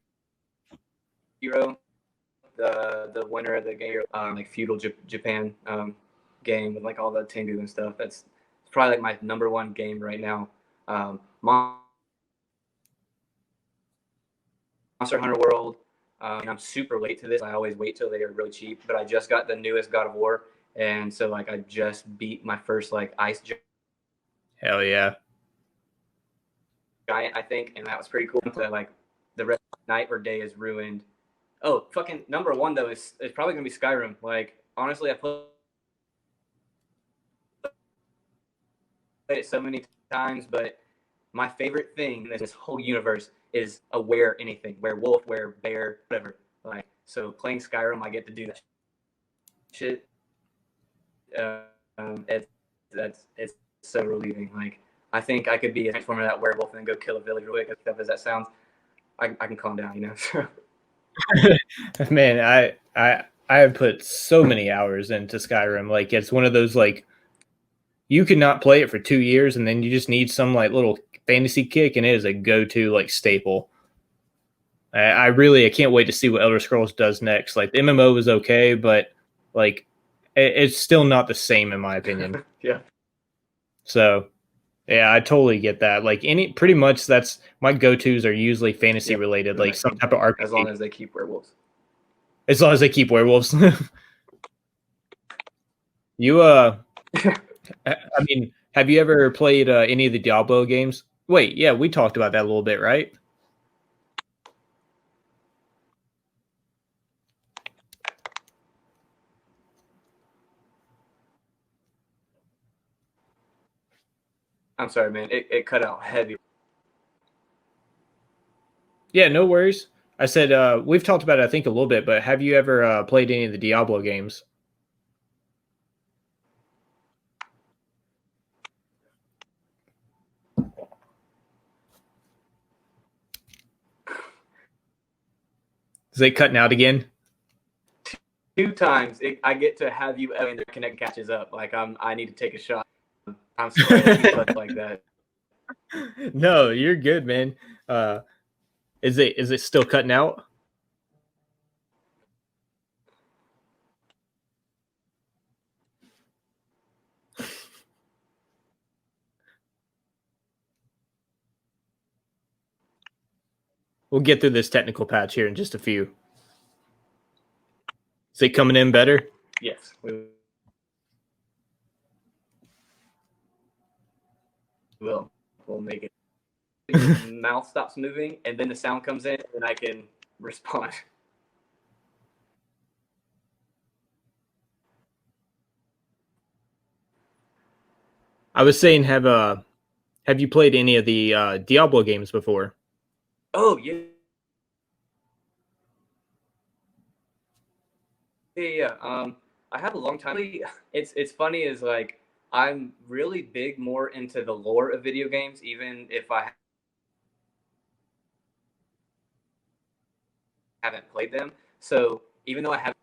the winner of the game, like feudal Japan game with like all the Tengu and stuff. That's probably like my number one game right now. Monster Hunter World. And I'm super late to this. I always wait till they are really cheap, but I just got the newest God of War, and so like I just beat my first like ice Hell yeah. giant, I think, and that was pretty cool. So like the rest of the night or day is ruined. Oh, fucking number one though is probably gonna be Skyrim. Like honestly, I played it so many times, but my favorite thing in this whole universe is a were anything, werewolf, were bear, whatever. Like so, playing Skyrim, I get to do that shit. It's so relieving. Like I think I could be a transformer of that werewolf and then go kill a village real quick. As tough as that sounds, I can calm down. Man, I have put so many hours into Skyrim. Like it's one of those like you could not play it for 2 years and then you just need some like little fantasy kick, and it is a go-to like staple. I can't wait to see what Elder Scrolls does next. Like the MMO was okay, but like it's still not the same in my opinion. Yeah. So yeah, I totally get that. Like pretty much that's my go-tos are usually fantasy related, like some type of RPG. As long as they keep werewolves. As long as they keep werewolves. You I mean, have you ever played any of the Diablo games? Wait, yeah, we talked about that a little bit, right? I'm sorry, man. It cut out heavy. Yeah, no worries. I said we've talked about it, I think, a little bit, but have you ever played any of the Diablo games? Is it cutting out again? 2 times I get to have you and the connect catches up. Like I need to take a shot. I'm sorry that you cut like that. No, you're good, man. Uh, is it still cutting out? We'll get through this technical patch here in just a few. Is it coming in better? Yes, we will. We'll make it. Your mouth stops moving, and then the sound comes in, and I can respond. I was saying, have you played any of the Diablo games before? Oh yeah, yeah. I have a long time. It's funny is like I'm really big more into the lore of video games, even if I haven't played them. So even though I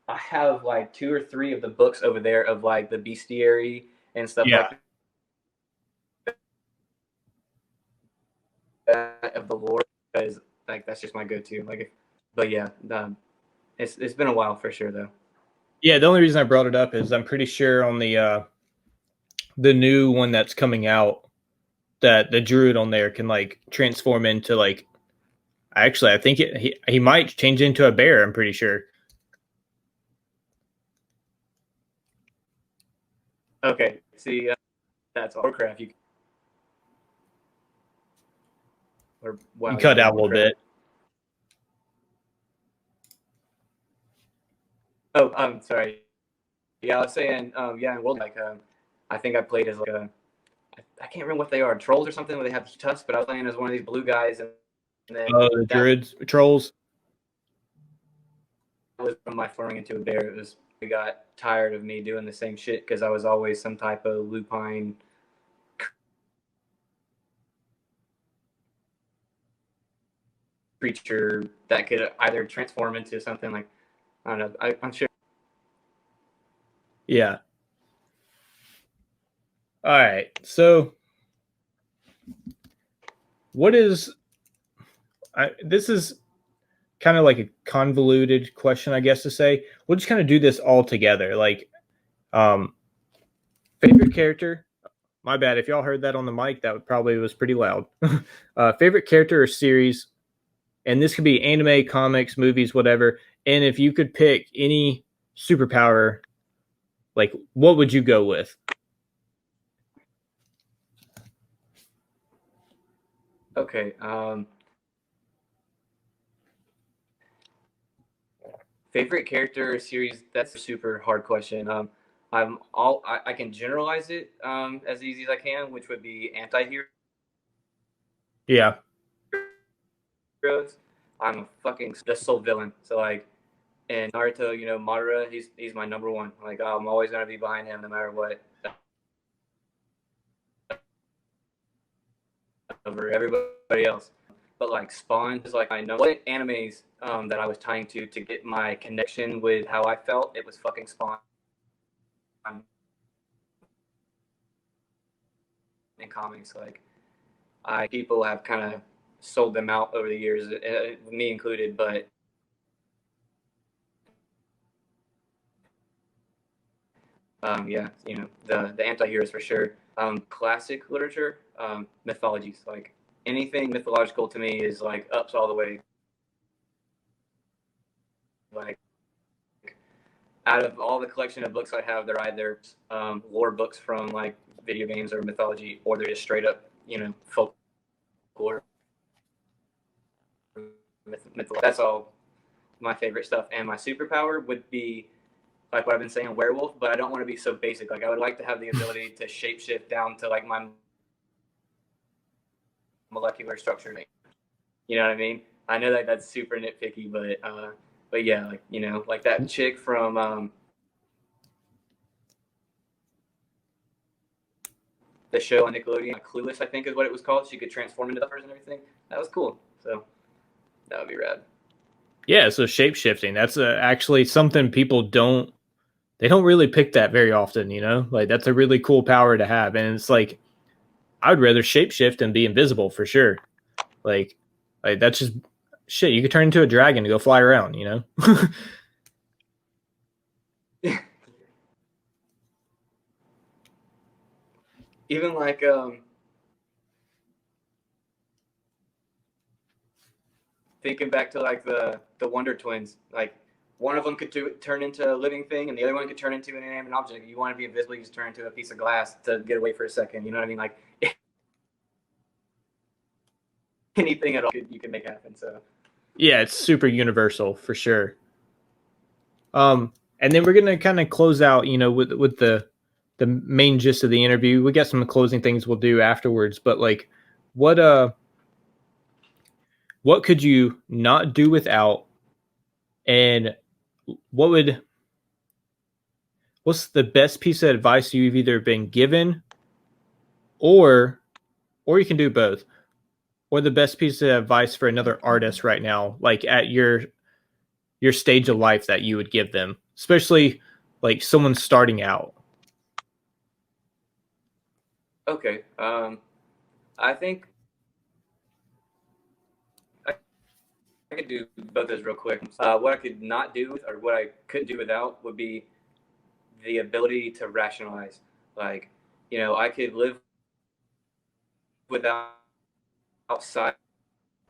have like 2 or 3 of the books over there of like the bestiary and stuff Yeah. like that of the lore, because like that's just my go-to. But yeah, it's been a while for sure though. Yeah, the only reason I brought it up is I'm pretty sure on the new one that's coming out that the druid on there can like transform into like actually I think he might change into a bear, I'm pretty sure. Okay, see, that's Warcraft. You or You wow, cut yeah, out a little Warcraft. bit. Oh, I'm sorry. Yeah, I was saying, yeah, in World like, I think I played as like I can't remember what they are, trolls or something, where they have tusks. But I was playing as one of these blue guys, and then The that druids trolls. was from my forming into a bear. It was they got tired of me doing the same shit because I was always some type of lupine creature that could either transform into something like I don't know. I'm sure. Yeah. All right. So what is this is kind of like a convoluted question, I guess to say. We'll just kind of do this all together. Like um favorite character. My bad. If y'all heard that on the mic, that probably was pretty loud. Favorite character or series, and this could be anime, comics, movies, whatever. And if you could pick any superpower, like what would you go with? Okay. Favorite character series? That's a super hard question. I can generalize it as easy as I can, which would be anti-heroes. Yeah, I'm a fucking the sole villain. So like in Naruto, Madara, he's my number one. Like I'm always gonna be behind him no matter what. Over everybody else. But like Spawn is like I know what animes that I was tying to get my connection with how I felt. It was fucking Spawn in comics. Like I people have kind of sold them out over the years, me included. But yeah, the anti-heroes for sure. Classic literature, mythologies, like anything mythological to me is like ups all the way. Like out of all the collection of books I have, they're either lore books from like video games or mythology, or they're just straight up, folklore. That's all my favorite stuff. And my superpower would be like what I've been saying, werewolf. But I don't want to be so basic. Like I would like to have the ability to shapeshift down to like my molecular structure. You know what I mean? I know that that's super nitpicky, but yeah, like like that chick from the show on Nickelodeon, Clueless, I think is what it was called. She could transform into others and everything. That was cool. So that would be rad. Yeah, so shape shifting. That's actually something people don't. They don't really pick that very often. Like that's a really cool power to have, and it's like I'd rather shapeshift and be invisible for sure. Like that's just shit. You could turn into a dragon to go fly around. Even like thinking back to like the Wonder Twins, like one of them could turn into a living thing, and the other one could turn into an inanimate object. You want to be invisible, you just turn into a piece of glass to get away for a second. You know what I mean? Like anything at all, you can make happen. So yeah, it's super universal for sure. And then we're gonna kind of close out, with the main gist of the interview. We got some closing things we'll do afterwards, but like, what could you not do without, and what's the best piece of advice you've either been given, or you can do both, or the best piece of advice for another artist right now, like at your stage of life that you would give them, especially like someone starting out. okay, I think I could do both those real quick. What I could not do, or what I couldn't do without, would be the ability to rationalize. Like, I could live without sight,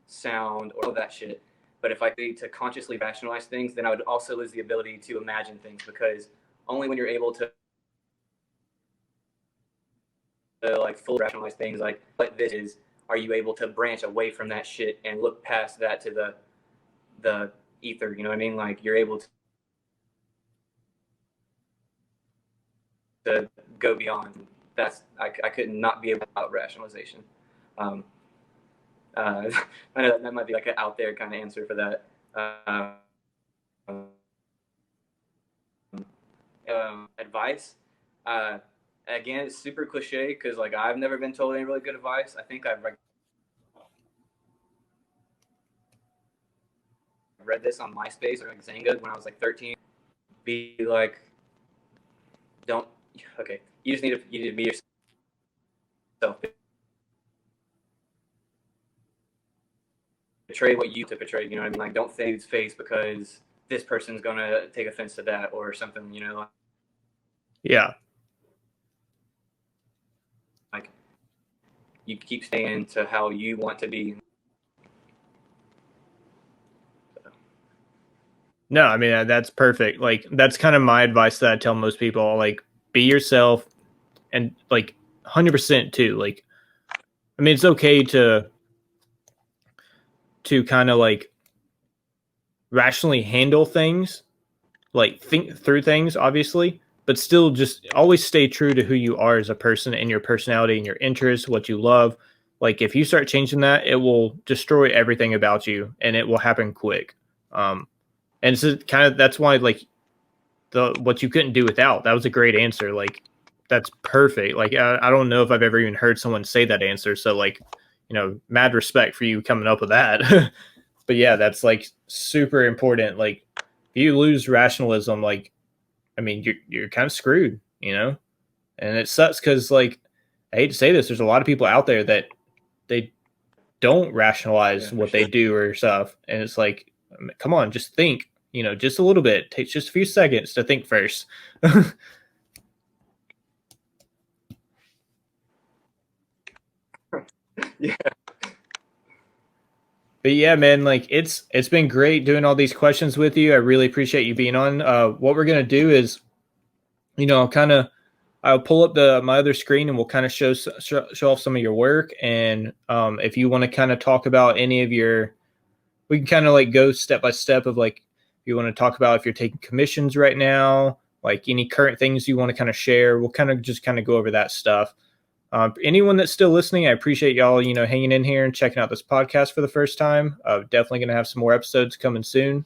sound, or all that shit. But if I need to consciously rationalize things, then I would also lose the ability to imagine things, because only when you're able to like fully rationalize things like what this is, are you able to branch away from that shit and look past that to the ether. You know what I mean? Like you're able to go beyond. That's I could not be able without rationalization. Um, I know that might be like an out there kind of answer for that. Advice. Again, it's super cliche because like I've never been told any really good advice. I think I've read this on MySpace or like Zanga when I was like 13. Be like, don't. Okay, you just need to be yourself. Portray what you to portray. You know what I mean? Like, don't fade face because this person's gonna take offense to that or something. Yeah. Like you keep staying to how you want to be. No, I mean, that's perfect. Like, that's kind of my advice that I tell most people. Like, be yourself, and like 100% too. Like, I mean, it's okay to kind of like rationally handle things, like think through things, obviously, but still just always stay true to who you are as a person and your personality and your interests, what you love. Like, if you start changing that, it will destroy everything about you, and it will happen quick. And it's kind of, that's why, like, what you couldn't do without, that was a great answer. Like, that's perfect. Like, I don't know if I've ever even heard someone say that answer. So like, mad respect for you coming up with that. But yeah, that's like super important. Like, if you lose rationalism, like, I mean, you're kind of screwed, and it sucks because, like, I hate to say this, there's a lot of people out there that they don't rationalize what they do or stuff, and it's like, come on, just think, just a little bit. It takes just a few seconds to think first. Yeah. But yeah, man, like it's been great doing all these questions with you. I really appreciate you being on. What we're gonna do is, kind of, I'll pull up my other screen and we'll kind of show off some of your work. And if you want to kind of talk about any of we can kind of like go step by step of like, if you want to talk about if you're taking commissions right now, like any current things you want to kind of share, we'll kind of just kind of go over that stuff. Anyone that's still listening, I appreciate y'all, hanging in here and checking out this podcast for the first time. Definitely going to have some more episodes coming soon.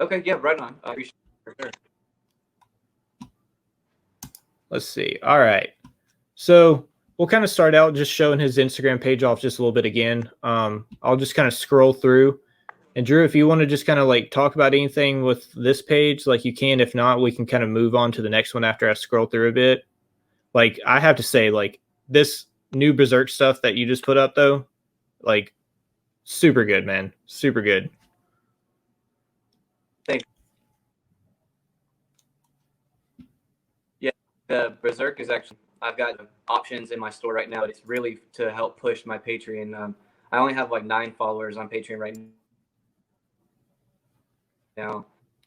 Okay, yeah, right on. I appreciate it for sure. Let's see. All right. So we'll kind of start out just showing his Instagram page off just a little bit again. I'll just kind of scroll through. And Drew, if you want to just kind of like talk about anything with this page, like you can. If not, we can kind of move on to the next one after I scroll through a bit. Like I have to say, like this new Berserk stuff that you just put up though, like super good, man. Super good. Thanks. Yeah, the Berserk is actually, I've got options in my store right now. It's really to help push my Patreon. I only have like 9 followers on Patreon right now.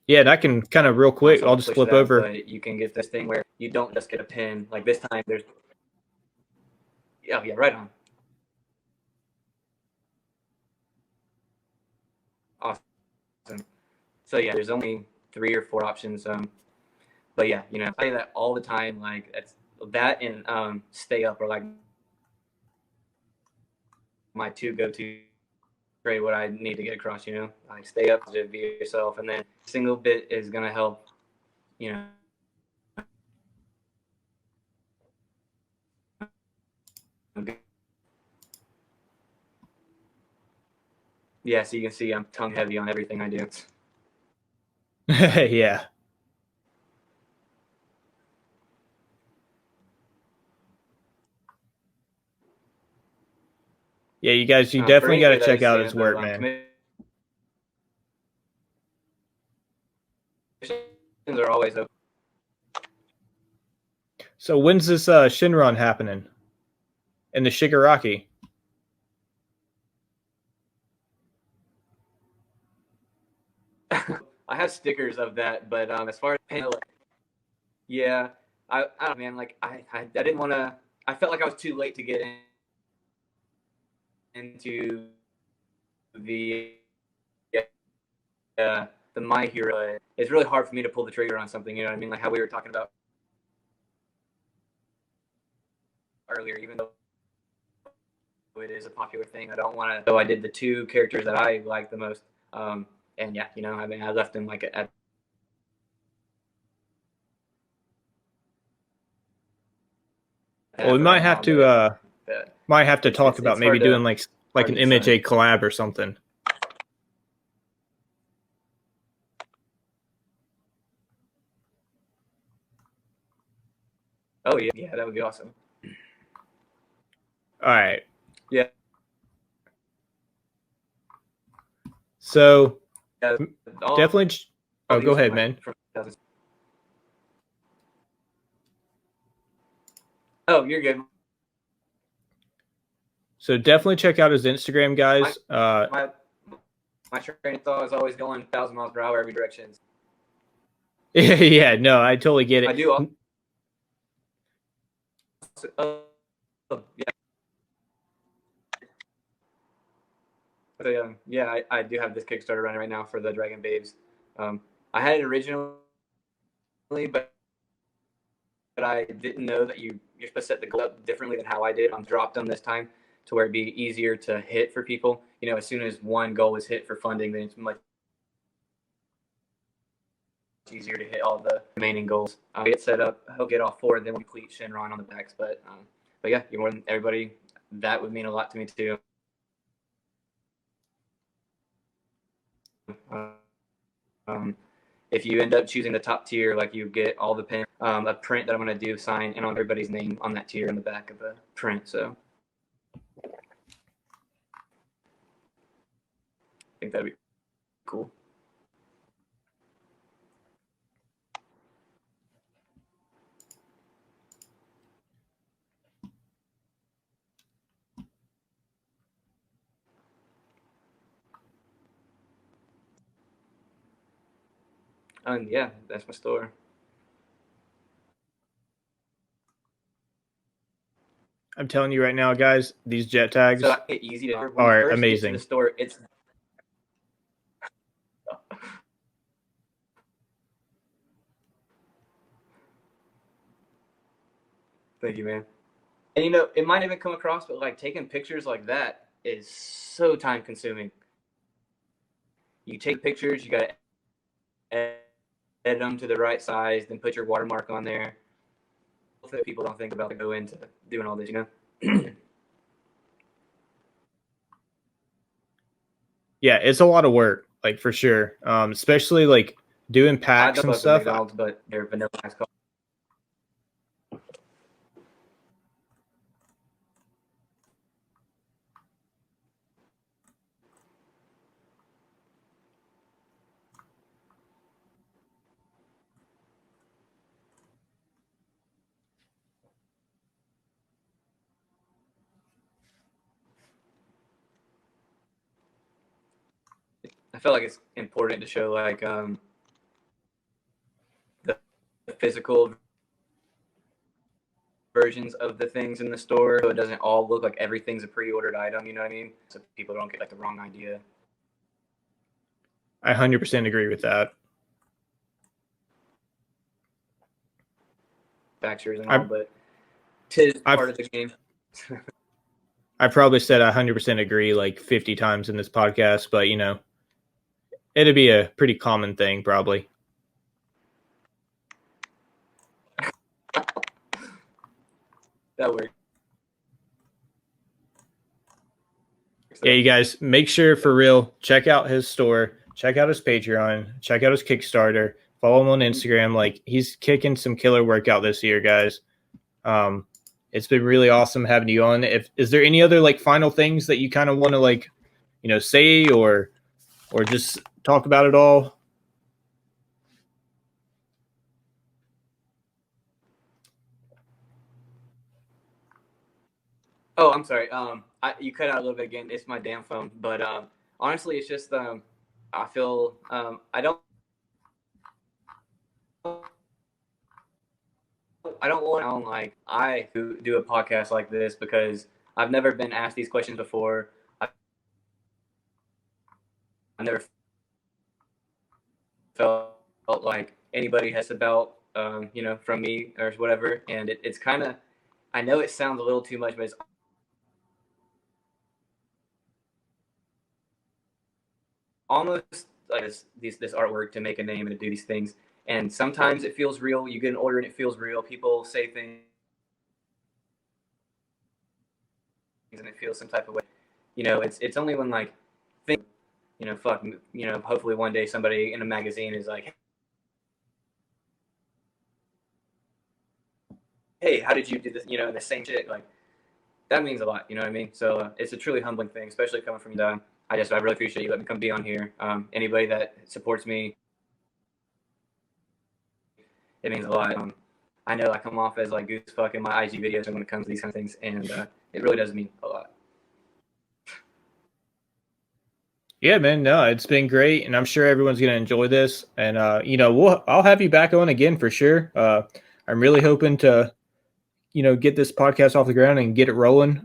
Yeah, and I can kind of real quick, I'll just flip over. But you can get this thing where you don't just get a pin. Like this time, there's. Oh, yeah, right on. Awesome. So, yeah, there's only 3 or 4 options. But yeah, I say that all the time. Like, it's that and stay up are like my 2 go-to trade what I need to get across, like stay up, just be yourself, and then single bit is gonna help, yeah, so you can see I'm tongue heavy on everything I do. Yeah. Yeah, you guys, you definitely got to check out his work, man. Are always open. So when's this Shinron happening? In the Shigaraki? I have stickers of that, but as far as yeah, I don't know, man. Like I didn't want to. I felt like I was too late to get into the My Hero. It's really hard for me to pull the trigger on something. You know what I mean? Like how we were talking about earlier, even though it is a popular thing. I don't want to. So I did the 2 characters that I like the most. And yeah, I mean, I left them like at. Well, we might have to talk about maybe doing like an MHA collab or something. Oh yeah, that would be awesome. All right. Yeah. So definitely. Oh, go ahead, man. Oh, you're good. So definitely check out his Instagram, guys. My train of thought is always going 1,000 miles per hour every direction. Yeah, no, I totally get it. I do. Yeah. So, yeah, I do have this Kickstarter running right now for the Dragon Babes. I had it originally, but I didn't know that you're supposed to set the goal up differently than how I did. I'm dropped them this time to where it'd be easier to hit for people. As soon as one goal is hit for funding, then it's much easier to hit all the remaining goals. Get set up, he'll get all 4, then we'll complete Shinron on the backs. But yeah, you're more than everybody. That would mean a lot to me too. If you end up choosing the top tier, like you get all the pen, a print that I'm going to do, sign, and on everybody's name on that tier in the back of the print. So I think that'd be cool. And yeah, that's my store. I'm telling you right now, guys, these jet tags so easy to are amazing. Get to the store, it's thank you, man. And you know, it might even come across, but like taking pictures like that is so time consuming. You take pictures, you got to edit them to the right size, then put your watermark on there. People don't think about to go into doing all this, you know. Yeah, it's a lot of work, like for sure. Especially like doing I packs don't and fuck with stuff. McDonald's, but their vanilla ice coffee. I feel like it's important to show like the physical versions of the things in the store, so it doesn't all look like everything's a pre-ordered item. You know what I mean? So people don't get like the wrong idea. I 100% agree with that. Manufacturers and all, I but tis part I've of the game. I probably said 100% agree like 50 times in this podcast, but you know, it'd be a pretty common thing probably. That works. Yeah, you guys make sure for real, check out his store, check out his Patreon, check out his Kickstarter, follow him on Instagram. Like he's kicking some killer work out this year, guys. Um, it's been really awesome having you on. If is there any other like final things that you kind of want to like, you know, say or just talk about it all? Oh, I'm sorry. You cut out a little bit again. It's my damn phone. But honestly, it's just I feel I don't want to sound like I do a podcast like this because I've never been asked these questions before. I never felt like anybody has about you know, from me or whatever, and it's kind of, I know it sounds a little too much, but it's almost like this artwork to make a name and to do these things. And sometimes it feels real. You get an order and it feels real. People say things and it feels some type of way. You know, it's only when like think, you know, fuck, you know, hopefully one day somebody in a magazine is like, hey, how did you do this? You know, the same shit. Like that means a lot. You know what I mean? So it's a truly humbling thing, especially coming from you. I really appreciate you letting me come be on here. Anybody that supports me, it means a lot. I know I come off as like goose fuck in my IG videos when it comes to these kind of things, and it really does mean a lot. Yeah, man. No, it's been great, and I'm sure everyone's gonna enjoy this. And you know, I'll have you back on again for sure. I'm really hoping to, you know, get this podcast off the ground and get it rolling.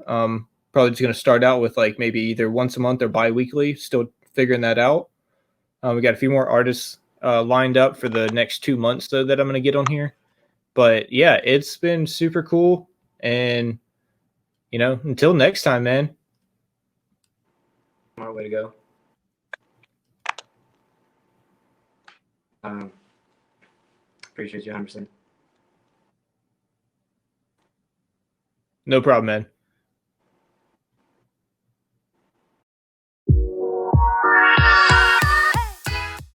Probably just gonna start out with like maybe either once a month or bi-weekly. Still figuring that out. We got a few more artists lined up for the next 2 months though that I'm gonna get on here. But yeah, it's been super cool, and you know, until next time, man. Smart way to go. Um, Appreciate you 100%. No problem, man.